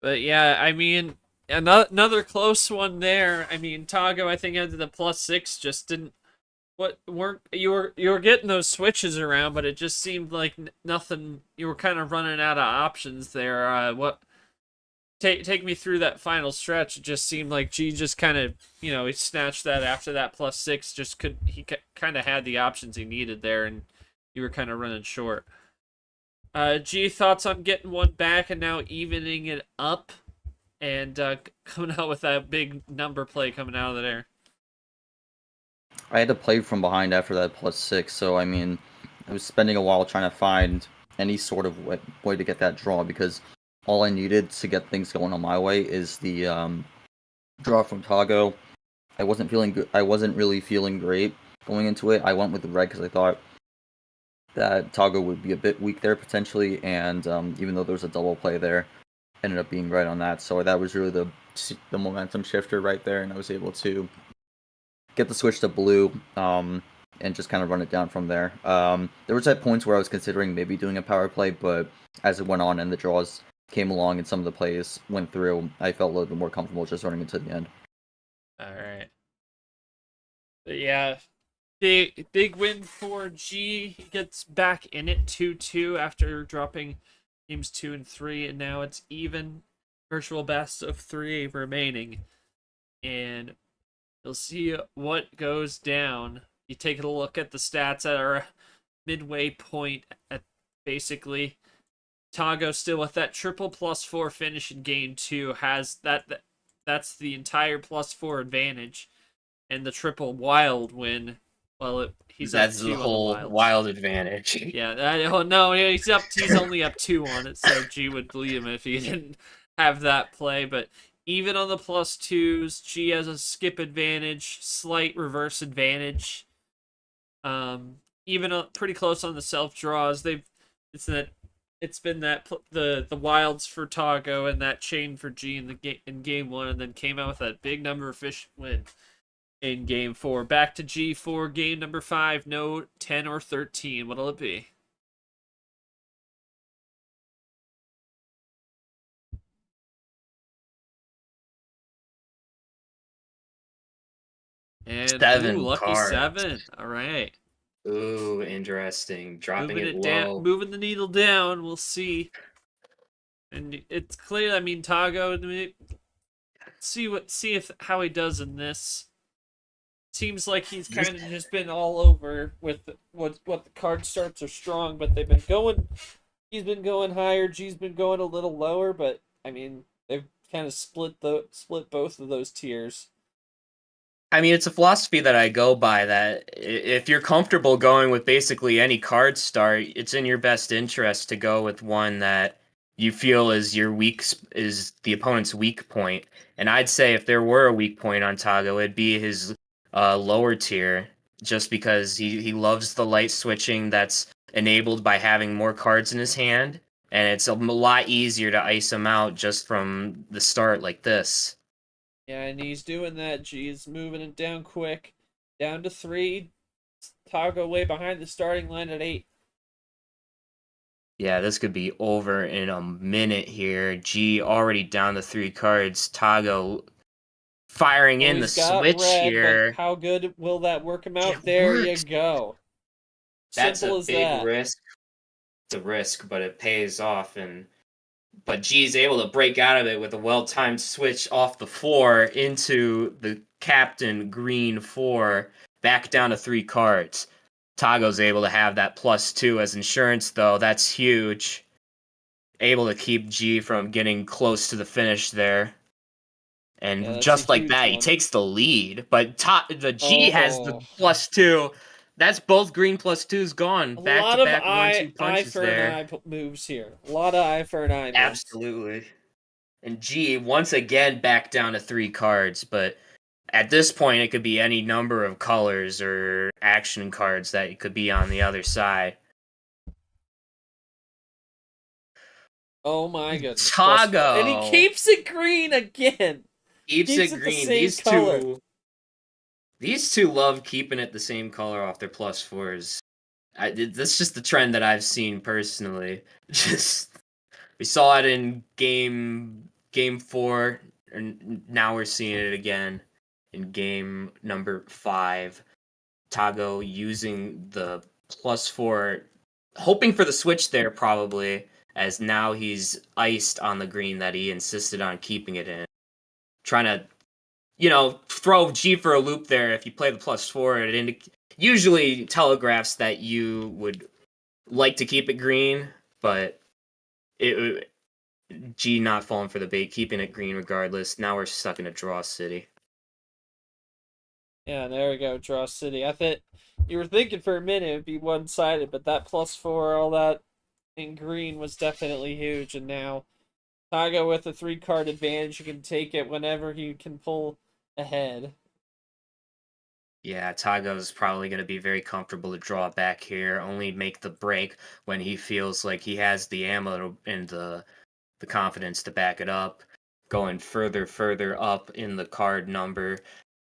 Speaker 2: But yeah, I mean, another close one there. I mean, Tagoe, I think, ended the +6, just didn't. You were getting those switches around, but it just seemed like nothing. You were kind of running out of options there. Take me through that final stretch. It just seemed like G just kind of, he snatched that after that +6. He kind of had the options he needed there, and you were kind of running short. G, thoughts on getting one back and now evening it up, and coming out with that big number play coming out of there.
Speaker 4: I had to play from behind after that +6, so I mean, I was spending a while trying to find any sort of way to get that draw, because all I needed to get things going on my way is the draw from Tagoe. I wasn't feeling good. I wasn't really feeling great going into it. I went with the red because I thought that Tagoe would be a bit weak there potentially, and even though there was a double play there, ended up being right on that. So that was really the momentum shifter right there, and I was able to get the switch to blue. and just kind of run it down from there. There was at points where I was considering maybe doing a power play, but as it went on and the draws came along and some of the plays went through, I felt a little bit more comfortable just running into the end.
Speaker 2: All right. But yeah, big win for G. He gets back in it 2-2 after dropping games 2 and 3, and now it's even. Virtual best of 3 remaining, and you'll see what goes down. You take a look at the stats at our midway point. At basically, Tagoe still with that triple +4 finish in game 2 has that's the entire +4 advantage, and the triple wild win. Well, he's
Speaker 3: That's
Speaker 2: up 2
Speaker 3: the whole
Speaker 2: on the
Speaker 3: wild advantage.
Speaker 2: Yeah, no, he's only up 2 on it, so G would lead him if he didn't have that play. But even on the +2s, G has a skip advantage, slight reverse advantage. Even pretty close on the self draws. It's been the wilds for Tagoe and that chain for G in game 1, and then came out with that big number of fish win in game 4. Back to G for game number 5. No 10 or 13. What'll it be? And
Speaker 3: 7
Speaker 2: lucky
Speaker 3: cards.
Speaker 2: 7. All right.
Speaker 3: Ooh, interesting. Dropping it low.
Speaker 2: Down, moving the needle down. We'll see. And it's clear. I mean, Tagoe. See how he does in this. Seems like he's kind of just been all over with what the card starts are strong, but they've been going. He's been going higher. G's been going a little lower, but I mean they've kind of split both of those tiers.
Speaker 3: I mean, it's a philosophy that I go by that if you're comfortable going with basically any card start, it's in your best interest to go with one that you feel is the opponent's weak point. And I'd say if there were a weak point on Tagoe, it'd be his lower tier, just because he loves the light switching that's enabled by having more cards in his hand, and it's a lot easier to ice him out just from the start like this.
Speaker 2: Yeah, and he's doing that. G's moving it down quick. Down to 3. Tagoe way behind the starting line at 8.
Speaker 3: Yeah, this could be over in a minute here. G already down to 3 cards. Tagoe firing in the switch
Speaker 2: red,
Speaker 3: here.
Speaker 2: But how good will that work him out?
Speaker 3: It
Speaker 2: There
Speaker 3: works.
Speaker 2: you go.
Speaker 3: That's
Speaker 2: Simple
Speaker 3: a
Speaker 2: as
Speaker 3: big
Speaker 2: that.
Speaker 3: risk. It's a risk, but it pays off. But G's able to break out of it with a well-timed switch off the 4 into the captain green 4, back down to 3 cards. Tagoe's able to have that +2 as insurance, though. That's huge. Able to keep G from getting close to the finish there. And just like that, he takes the lead. But the G has the +2. That's both green +2s gone. Back to back 1-2 punches there.
Speaker 2: Eye for an eye moves here. A lot of eye for an eye moves.
Speaker 3: Absolutely. And G, once again, back down to 3 cards. But at this point, it could be any number of colors or action cards that could be on the other side.
Speaker 2: Oh my goodness.
Speaker 3: Tagoe.
Speaker 2: And he keeps it green again.
Speaker 3: Keeps it green. These two love keeping it the same color off their +4s. That's just the trend that I've seen personally. We saw it in game 4, and now we're seeing it again in game number 5. Tagoe using the +4, hoping for the switch there probably, as now he's iced on the green that he insisted on keeping it in. Trying to, throw G for a loop there. If you play the +4, it usually telegraphs that you would like to keep it green, but G not falling for the bait, keeping it green regardless. Now we're stuck in a draw city.
Speaker 2: Yeah, there we go, draw city. I think you were thinking for a minute it'd be one-sided, but that +4, all that in green was definitely huge, and now Tagoe with a 3-card advantage, you can take it whenever he can pull ahead.
Speaker 3: Yeah, Tagoe's probably going to be very comfortable to draw back here, only make the break when he feels like he has the ammo and the confidence to back it up. Going further up in the card number.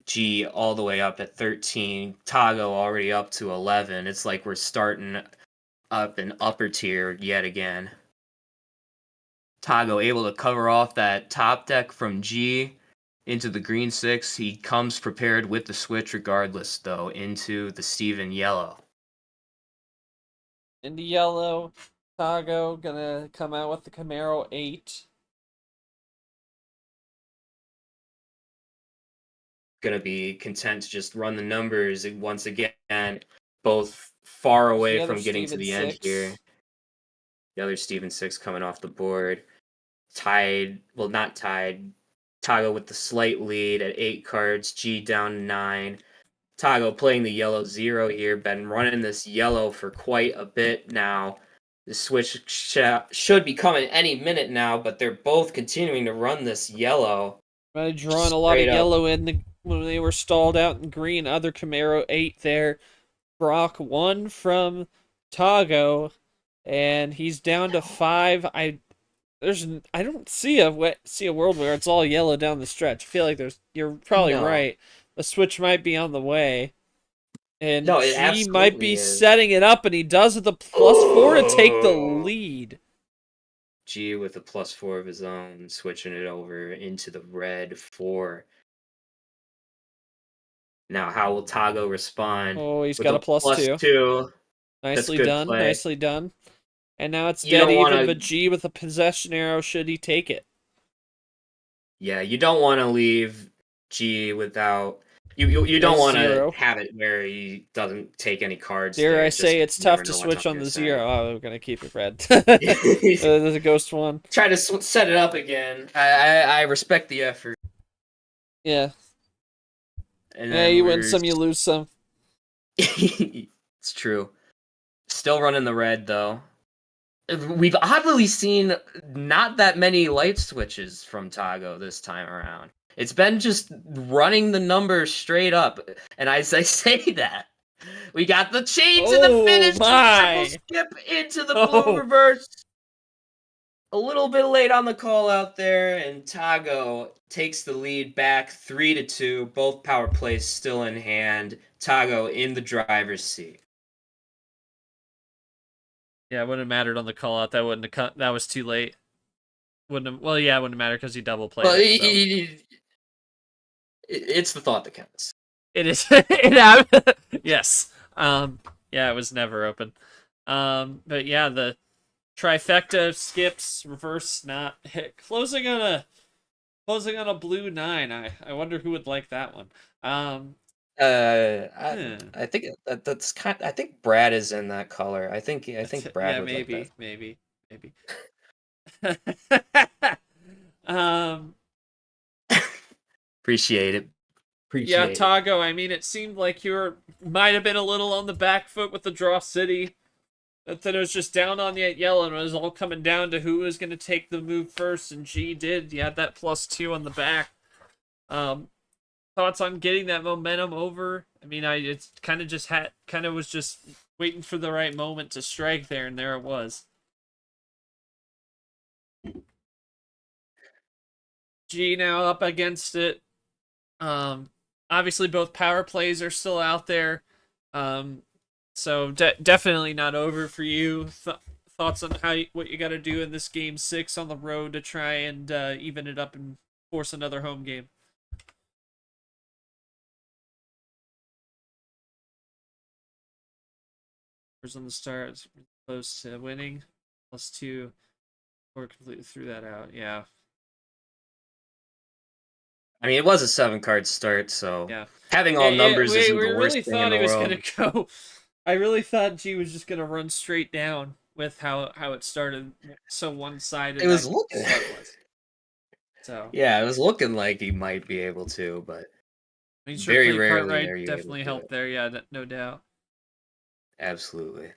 Speaker 3: G all the way up at 13, Tagoe already up to 11. It's like we're starting up an upper tier yet again. Tagoe able to cover off that top deck from G into the green 6. He comes prepared with the switch regardless, though, into the Steven yellow.
Speaker 2: In the yellow, Tagoe gonna come out with the Camaro 8.
Speaker 3: Gonna be content to just run the numbers once again, both far away from getting to the end here. The other Steven 6 coming off the board. Tied, well, not tied. Tagoe with the slight lead at 8 cards, G down to 9. Tagoe playing the yellow 0 here, been running this yellow for quite a bit now. The switch should be coming any minute now, but they're both continuing to run this yellow.
Speaker 2: Drawing a lot of yellow in when they were stalled out in green. Other Camaro 8 there. Brock 1 from Tagoe, and he's down to 5. I don't see a world where it's all yellow down the stretch. I feel like you're probably right. The switch might be on the way. And he might be setting it up, and he does with the +4 to take the lead.
Speaker 3: G with a +4 of his own, switching it over into the red 4. Now, how will Tagoe respond?
Speaker 2: Oh, he's got a +2. Nicely done, nicely done. And now it's dead even, but G with a possession arrow, should he take it?
Speaker 3: Yeah, you don't want to leave G without... You don't want to have it where he doesn't take any cards.
Speaker 2: Dare I say it's tough to switch on the 0. Oh, we're going to keep it red. There's a ghost 1.
Speaker 3: Try to set it up again. I respect the effort.
Speaker 2: Yeah. Yeah, you win some, you lose some.
Speaker 3: It's true. Still running the red, though. We've oddly seen not that many light switches from Tagoe this time around. It's been just running the numbers straight up. And as I say that, we got the chain to the finish. Triple skip into the blue reverse. A little bit late on the call out there, and Tagoe takes the lead back 3-2. Both power plays still in hand. Tagoe in the driver's seat.
Speaker 2: Yeah, it wouldn't have mattered on the call out. That was too late. Wouldn't have, well, yeah, it wouldn't have mattered because he double played.
Speaker 3: Well, it's the thought that counts.
Speaker 2: It is. Yes. Yeah, it was never open. But yeah, the trifecta of skips, reverse not hit, closing on a blue 9. I wonder who would like that one.
Speaker 3: I think that's kind. I think Brad is in that color. I think Brad.
Speaker 2: Yeah,
Speaker 3: would like that.
Speaker 2: maybe.
Speaker 3: Appreciate it.
Speaker 2: Yeah, Tagoe, I mean, it seemed like you might have been a little on the back foot with the draw city. But then it was just down on the yellow, and it was all coming down to who was going to take the move first, and G did. You had that +2 on the back. Thoughts on getting that momentum over? I mean, it's kind of was just waiting for the right moment to strike there, and there it was. G now up against it. Obviously both power plays are still out there. So definitely not over for you. Thoughts on what you got to do in this game 6 on the road to try and even it up and force another home game? On the start, close to winning, +2, or completely threw that out. Yeah.
Speaker 3: I mean, it was a 7-card start, so
Speaker 2: yeah.
Speaker 3: Having all numbers isn't the worst
Speaker 2: really
Speaker 3: thing
Speaker 2: thought
Speaker 3: in
Speaker 2: he
Speaker 3: the
Speaker 2: was
Speaker 3: world.
Speaker 2: gonna go. I really thought G was just gonna run straight down with how it started, so one-sided.
Speaker 3: It was looking.
Speaker 2: So
Speaker 3: yeah, it was looking like he might be able to, but
Speaker 2: I mean,
Speaker 3: very rarely are you
Speaker 2: definitely helped there. Yeah, no doubt.
Speaker 3: Absolutely.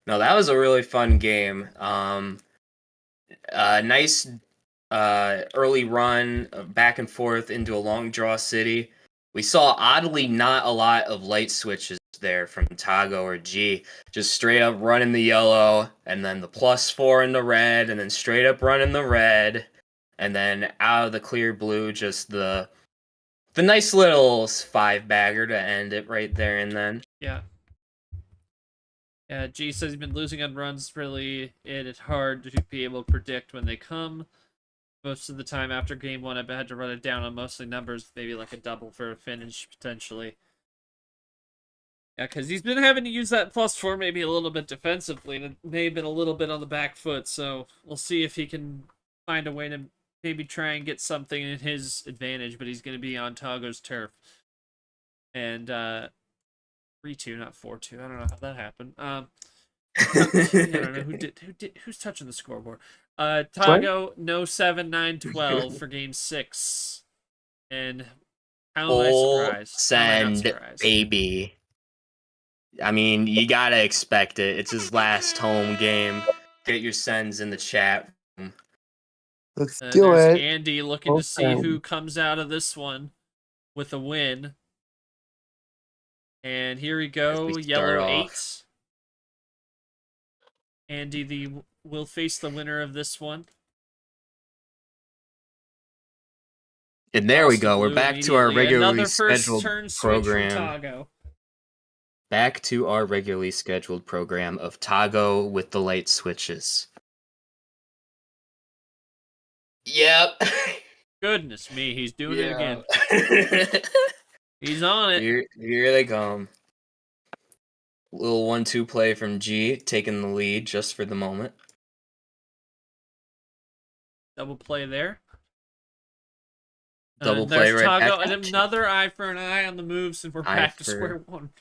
Speaker 3: No, that was a really fun game. Nice early run back and forth into a long draw city. We saw oddly not a lot of light switches there from Tagoe or G. Just straight up running the yellow, and then the +4 in the red, and then straight up running the red, and then out of the clear blue, just the the nice little 5-bagger to end it right there and then.
Speaker 2: Yeah. Yeah, G says he's been losing on runs, really. It's hard to be able to predict when they come. Most of the time after game 1, I've had to run it down on mostly numbers, maybe like a double for a finish, potentially. Yeah, because he's been having to use that +4 maybe a little bit defensively, and it may have been a little bit on the back foot, so we'll see if he can find a way to maybe try and get something in his advantage, but he's going to be on Tagoe's turf. And, 3-2, not 4-2. I don't know how that happened. I don't know who's touching the scoreboard. Tagoe, no 7-9-12 for game 6. And how am I surprised? How am I not
Speaker 3: Send,
Speaker 2: surprised?
Speaker 3: baby. I mean, you gotta expect it. It's his last home game. Get your sends in the chat room.
Speaker 5: Let's do
Speaker 2: There's
Speaker 5: it.
Speaker 2: Andy looking to see who comes out of this one with a win. And here we go,
Speaker 3: we
Speaker 2: yellow
Speaker 3: start
Speaker 2: 8.
Speaker 3: off.
Speaker 2: Andy will face the winner of this one.
Speaker 3: And there we
Speaker 2: Toss
Speaker 3: go.
Speaker 2: the
Speaker 3: We're
Speaker 2: blue
Speaker 3: back to our
Speaker 2: immediately.
Speaker 3: regularly
Speaker 2: Another first
Speaker 3: scheduled
Speaker 2: turn switch from
Speaker 3: program.
Speaker 2: Tagoe.
Speaker 3: Back to our regularly scheduled program of Tagoe with the light switches. Yep.
Speaker 2: Goodness me, he's doing it again.
Speaker 3: again.
Speaker 2: He's on it.
Speaker 3: Here they come. Little 1-2 play from G, taking the lead just for the moment.
Speaker 2: Double play there.
Speaker 3: Double play
Speaker 2: there's
Speaker 3: right
Speaker 2: Tagoe,
Speaker 3: back.
Speaker 2: and another eye for an eye on the moves, and we're back to square one.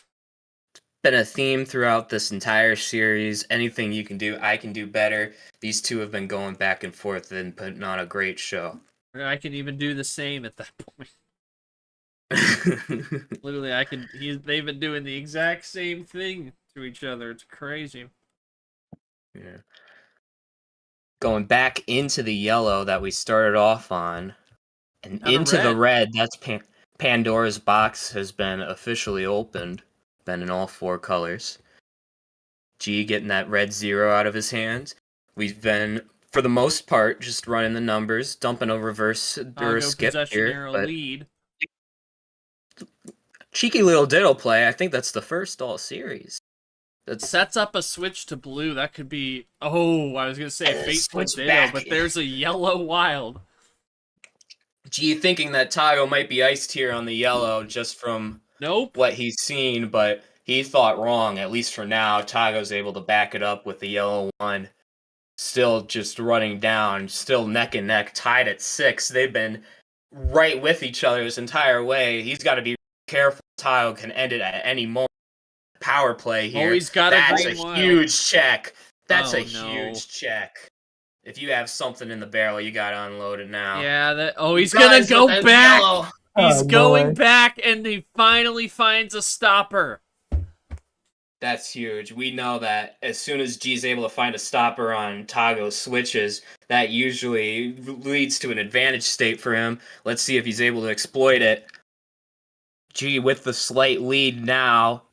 Speaker 3: Been a theme throughout this entire series. Anything you can do, I can do better. These two have been going back and forth and putting on a great show.
Speaker 2: I can even do the same at that point. Literally, they've been doing the exact same thing to each other. It's crazy.
Speaker 3: Yeah. Going back into the yellow that we started off on, and into the red. That's Pandora's box has been officially opened. Been in all 4 colors. G getting that red 0 out of his hands. We've been, for the most part, just running the numbers, dumping a reverse or a skip here. But
Speaker 2: lead.
Speaker 3: Cheeky little diddle play. I think that's the first all series.
Speaker 2: That sets up a switch to blue. That could be. Oh, I was gonna say fateful ditto,
Speaker 3: back.
Speaker 2: but there's a yellow wild.
Speaker 3: G thinking that Tagoe might be iced here on the yellow just from what he's seen, but he thought wrong, at least for now. Tagoe's able to back it up with the yellow 1. Still just running down, still neck and neck, tied at 6. They've been right with each other this entire way. He's got to be careful. Tagoe can end it at any moment. Power play here.
Speaker 2: He's got
Speaker 3: That's a
Speaker 2: wild.
Speaker 3: huge check. That's
Speaker 2: Oh,
Speaker 3: a huge check. If you have something in the barrel, you got to unload it now.
Speaker 2: Yeah, he's gonna go back.
Speaker 3: Yellow.
Speaker 2: He's going back, and he finally finds a stopper.
Speaker 3: That's huge. We know that as soon as G's able to find a stopper on Tagoe's switches, that usually leads to an advantage state for him. Let's see if he's able to exploit it. G with the slight lead now.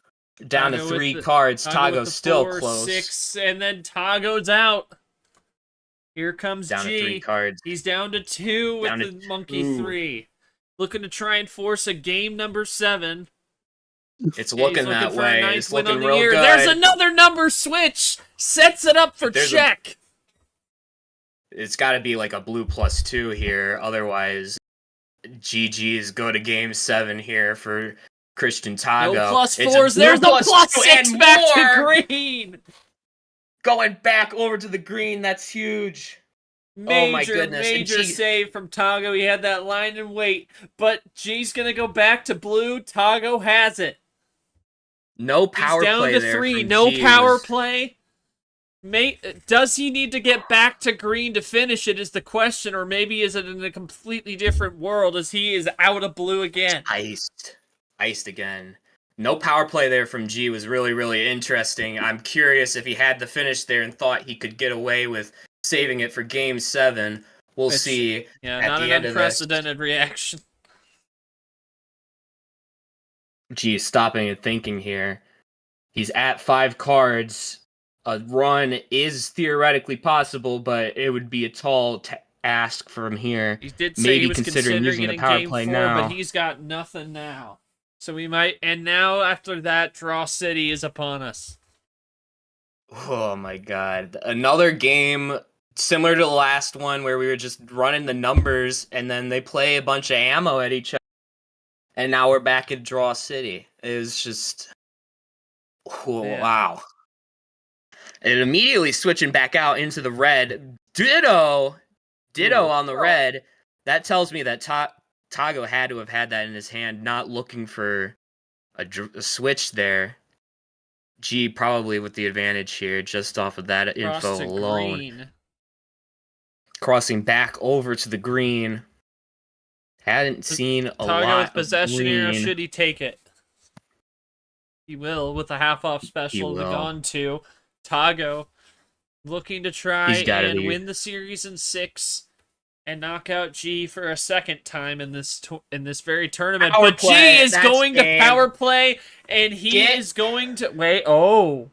Speaker 3: Down to 3 cards. Tagoe's still
Speaker 2: 4,
Speaker 3: close.
Speaker 2: 6, and then Tagoe's out. Here comes
Speaker 3: down
Speaker 2: G.
Speaker 3: to 3 cards.
Speaker 2: He's down to 2 with the monkey 3. Looking to try and force a game number 7.
Speaker 3: It's looking that way. It's looking real good.
Speaker 2: There's another number switch. Sets it up for check.
Speaker 3: It's got to be like a blue +2 here. Otherwise, GG's go to game 7 here for Christian Tagoe.
Speaker 2: No +4s. There's a +6 back to green.
Speaker 3: Going back over to the green. That's huge. Oh my goodness.
Speaker 2: Major save from Tagoe. He had that line and wait. But G's going to go back to blue. Tagoe has it.
Speaker 3: No power play there.
Speaker 2: He's down to 3. No power play. Does he need to get back to green to finish it is the question, or maybe is it in a completely different world as he is out of blue again?
Speaker 3: Iced again. No power play there from G was really, really interesting. I'm curious if he had the finish there and thought he could get away with saving it for game 7. We'll see.
Speaker 2: Yeah, not an unprecedented reaction.
Speaker 3: G is stopping and thinking here. He's at 5 cards. A run is theoretically possible, but it would be a tall ask from here.
Speaker 2: He did say
Speaker 3: Maybe
Speaker 2: he was
Speaker 3: considering using
Speaker 2: it
Speaker 3: the
Speaker 2: in
Speaker 3: power
Speaker 2: game
Speaker 3: play
Speaker 2: 4,
Speaker 3: now.
Speaker 2: but he's got nothing now. So we might, and now after that, Draw City is upon us.
Speaker 3: Oh my god. Another game similar to the last one where we were just running the numbers and then they play a bunch of ammo at each other. And now we're back at Draw City. It was just... wow. And immediately switching back out into the red. Ditto on the red. That tells me that Tagoe had to have had that in his hand, not looking for a switch there. G probably with the advantage here, just off of that info alone.
Speaker 2: Green.
Speaker 3: Crossing back over to the green. Hadn't seen a
Speaker 2: Tagoe
Speaker 3: lot
Speaker 2: with possession
Speaker 3: of
Speaker 2: arrow,
Speaker 3: green.
Speaker 2: should he take it? He will, with a half-off special to
Speaker 3: will.
Speaker 2: gone to. Tagoe looking to try and win the series in 6 and knock out G for a second time in this very tournament.
Speaker 3: Power
Speaker 2: But
Speaker 3: play,
Speaker 2: G is
Speaker 3: that's
Speaker 2: going to
Speaker 3: game.
Speaker 2: power play, and he is going to wait. Oh,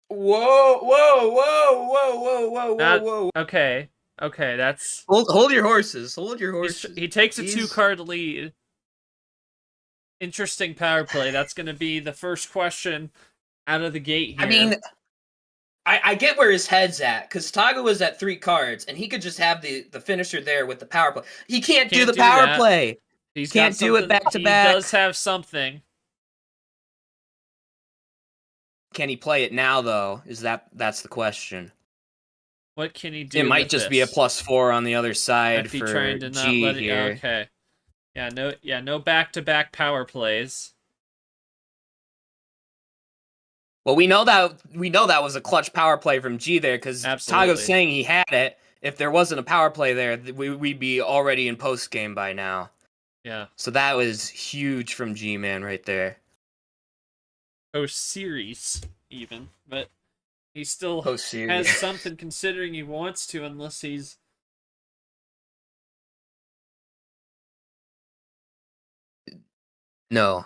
Speaker 3: Whoa.
Speaker 2: okay, that's
Speaker 3: Hold your horses. Hold your horses.
Speaker 2: he takes a 2-card lead. Interesting power play. That's going to be the first question out of the gate here.
Speaker 3: I mean, I get where his head's at, because Tagoe was at 3 cards, and he could just have the finisher there with the power play. He can't do the power play.
Speaker 2: He
Speaker 3: can't do it back to back.
Speaker 2: He does have something.
Speaker 3: Can he play it now, though? That's the question.
Speaker 2: What can he do?
Speaker 3: It might just be a +4 on the other side for
Speaker 2: trying to not
Speaker 3: G
Speaker 2: let it,
Speaker 3: here.
Speaker 2: okay. No back-to-back power plays.
Speaker 3: Well, we know that was a clutch power play from G there, because Tagoe's saying he had it. If there wasn't a power play there, we'd be already in post game by now.
Speaker 2: Yeah.
Speaker 3: So that was huge from Gman right there.
Speaker 2: Post series, even, but he still
Speaker 3: Post-series.
Speaker 2: has something considering he wants to, unless he's.
Speaker 3: No.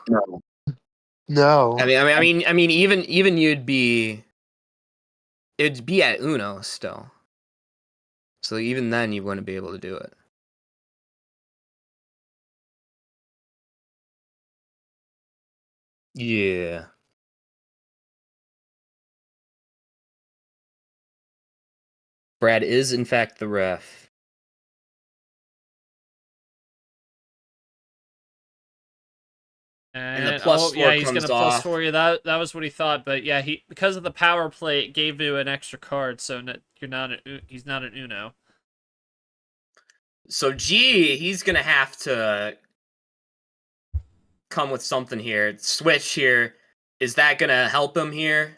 Speaker 5: No.
Speaker 3: I mean, even it'd be at Uno still. So even then, you wouldn't be able to do it. Yeah. Brad is in fact the ref.
Speaker 2: And
Speaker 3: the +4
Speaker 2: he's
Speaker 3: comes
Speaker 2: gonna
Speaker 3: off.
Speaker 2: +4 you. That was what he thought, but yeah, because of the power play, it gave you an extra card, so he's not an Uno.
Speaker 3: So G, he's gonna have to come with something here. Switch here. Is that gonna help him here?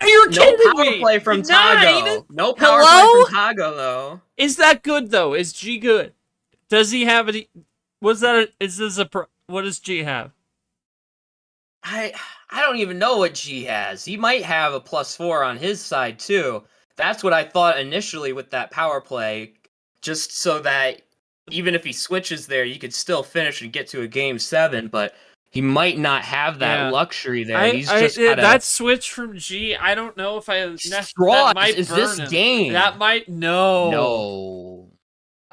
Speaker 2: You're
Speaker 3: No
Speaker 2: kidding
Speaker 3: power
Speaker 2: me!
Speaker 3: play from
Speaker 2: 9?
Speaker 3: Tagoe. No power
Speaker 2: Hello?
Speaker 3: play from Tagoe though.
Speaker 2: Is that good though? Is G good? Does he have it? What does G have?
Speaker 3: I don't even know what G has. He might have a +4 on his side too. That's what I thought initially with that power play, just so that even if he switches there, you could still finish and get to a game 7. But he might not have that luxury there. He's just gotta...
Speaker 2: that switch from G. I don't know if I
Speaker 3: Straws
Speaker 2: that might
Speaker 3: is
Speaker 2: burn
Speaker 3: this
Speaker 2: him.
Speaker 3: game.
Speaker 2: That might no.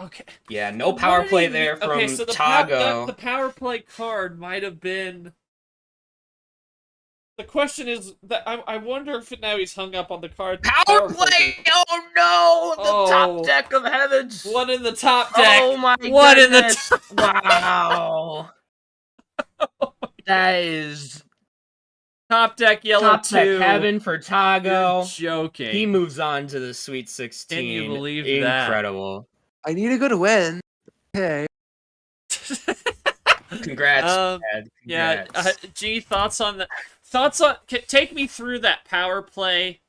Speaker 2: Okay.
Speaker 3: Yeah, no power play there from Tagoe.
Speaker 2: The power play card might have been. The question is that I wonder if now he's hung up on the card.
Speaker 3: Power play! Oh no! The top deck of heavens!
Speaker 2: One in the top deck.
Speaker 3: Oh my
Speaker 2: One
Speaker 3: goodness!
Speaker 2: in the
Speaker 3: Wow! That is
Speaker 2: top deck yellow
Speaker 3: top
Speaker 2: 2.
Speaker 3: deck heaven for Tagoe.
Speaker 2: You're joking.
Speaker 3: He moves on to the Sweet 16.
Speaker 2: Can you believe
Speaker 3: that? Incredible.
Speaker 5: I need a good win. Okay.
Speaker 3: Congrats, Dad. Congrats.
Speaker 2: Yeah, G, thoughts on take me through that power play,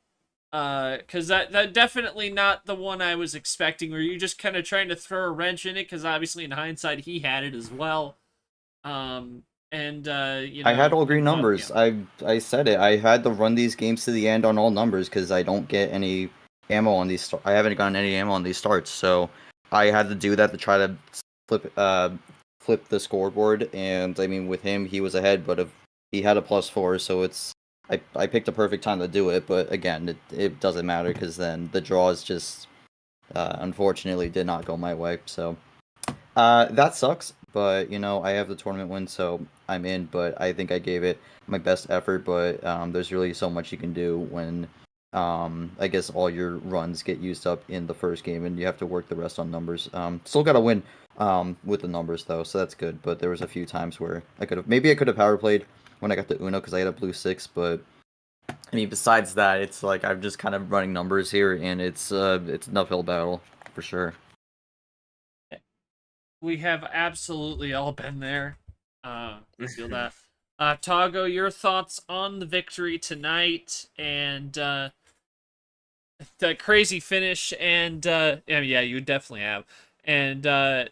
Speaker 2: because that definitely not the one I was expecting. Were you just kind of trying to throw a wrench in it? Because obviously in hindsight he had it as well. I
Speaker 4: had all green numbers. Yeah. I said it. I had to run these games to the end on all numbers because I don't get any ammo on these. I haven't gotten any ammo on these starts, so I had to do that to try to flip the scoreboard. And I mean, with him, he was ahead, but if he had a +4, so I picked a perfect time to do it. But again, it doesn't matter because then the draw is just unfortunately did not go my way. So that sucks. But I have the tournament win, so I'm in. But I think I gave it my best effort. But there's really so much you can do when I guess all your runs get used up in the first game, and you have to work the rest on numbers. Still got to win with the numbers though, so that's good. But there was a few times where I could have power played when I got the Uno because I had a blue 6. But I mean, besides that, it's like I'm just kind of running numbers here, and it's an uphill battle for sure.
Speaker 2: We have absolutely all been there. Feel that. Tagoe, your thoughts on the victory tonight and the crazy finish, and yeah, you definitely have, and the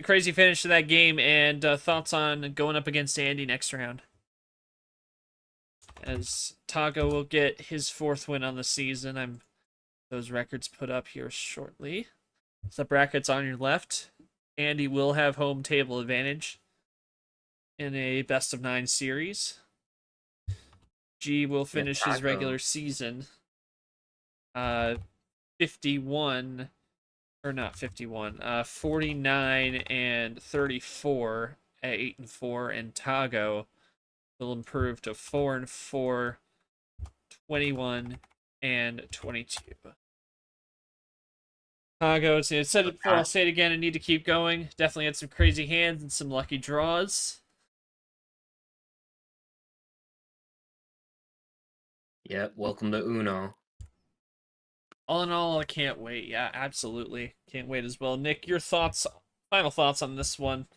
Speaker 2: crazy finish to that game, and thoughts on going up against Andy next round. As Tagoe will get his 4th win on the season. Those records put up here shortly. The brackets on your left. Andy will have home table advantage in a best-of-9 series. G will finish his regular season 49 and 34 at 8-4, and Tagoe will improve to 4-4, 21 and 22. Tagoe, I said it before, I'll say it again. I need to keep going. Definitely had some crazy hands and some lucky draws.
Speaker 3: Yep, welcome to Uno.
Speaker 2: All in all, I can't wait. Yeah, absolutely. Can't wait as well. Nick, your final thoughts on this one.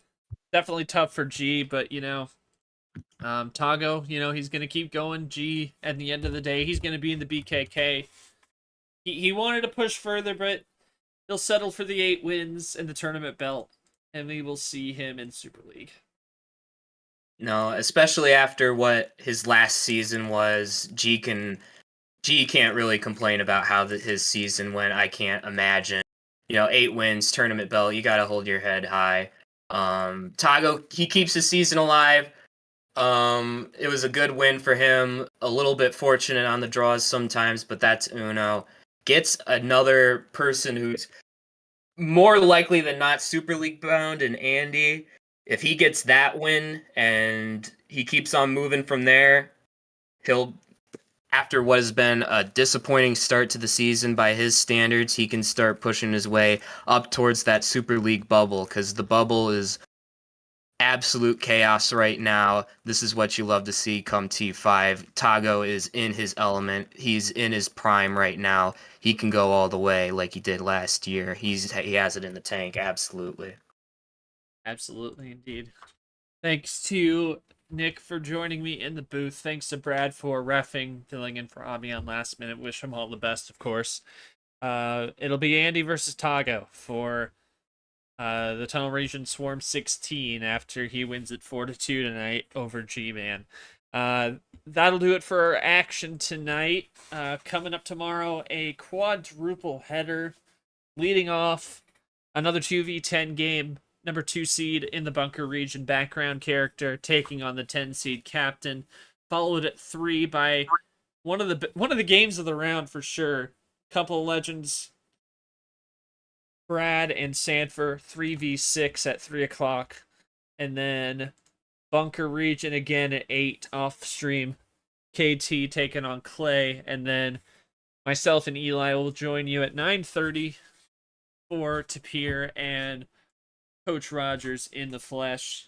Speaker 2: Definitely tough for G, but, Tagoe, he's going to keep going. G, at the end of the day, he's going to be in the BKK. He wanted to push further, but he'll settle for the 8 wins and the tournament belt, and we will see him in Super League.
Speaker 3: No, especially after what his last season was, G can't really complain about how his season went. I can't imagine. 8 wins, tournament belt, you got to hold your head high. Tagoe, he keeps his season alive. It was a good win for him. A little bit fortunate on the draws sometimes, but that's Uno. Gets another person who's more likely than not Super League bound, and Andy. If he gets that win and he keeps on moving from there, he'll, after what has been a disappointing start to the season by his standards, he can start pushing his way up towards that Super League bubble, because the bubble is absolute chaos right now. This is what you love to see come T5. Tagoe is in his element. He's in his prime right now. He can go all the way like he did last year. He has it in the tank, absolutely.
Speaker 2: Absolutely, indeed. Thanks to Nick for joining me in the booth. Thanks to Brad for reffing, filling in for Ami on last minute. Wish him all the best, of course. It'll be Andy versus Tagoe for the Tunnel Region Swarm 16 after he wins it 4-2 tonight over Gman. That'll do it for our action tonight. Coming up tomorrow, a quadruple header leading off another 2v10 game. Number 2 seed in the Bunker Region background character taking on the 10 seed captain. Followed at 3 by one of the games of the round for sure. Couple of legends, Brad and Sanford, 3v6 at 3 o'clock. And then Bunker Region again at 8 off stream. KT taking on Clay. And then myself and Eli will join you at 9:30 for Tapir and Coach Rogers in the flesh.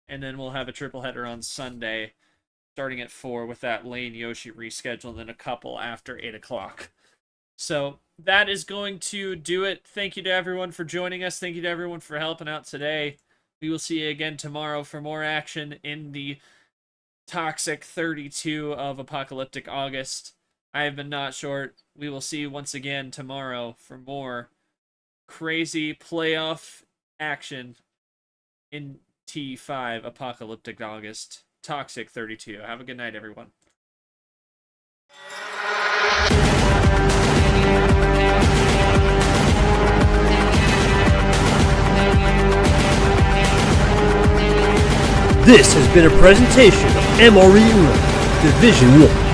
Speaker 2: And then we'll have a triple header on Sunday starting at 4 with that Lane Yoshi reschedule, and then a couple after 8 o'clock. So that is going to do it. Thank you to everyone for joining us. Thank you to everyone for helping out today. We will see you again tomorrow for more action in the Toxic 32 of Apocalyptic August. I have been Not Short. We will see you once again tomorrow for more crazy playoff action in T5 Apocalyptic August. Toxic 32. Have a good night, everyone.
Speaker 1: This has been a presentation of MRE Uno Division 1.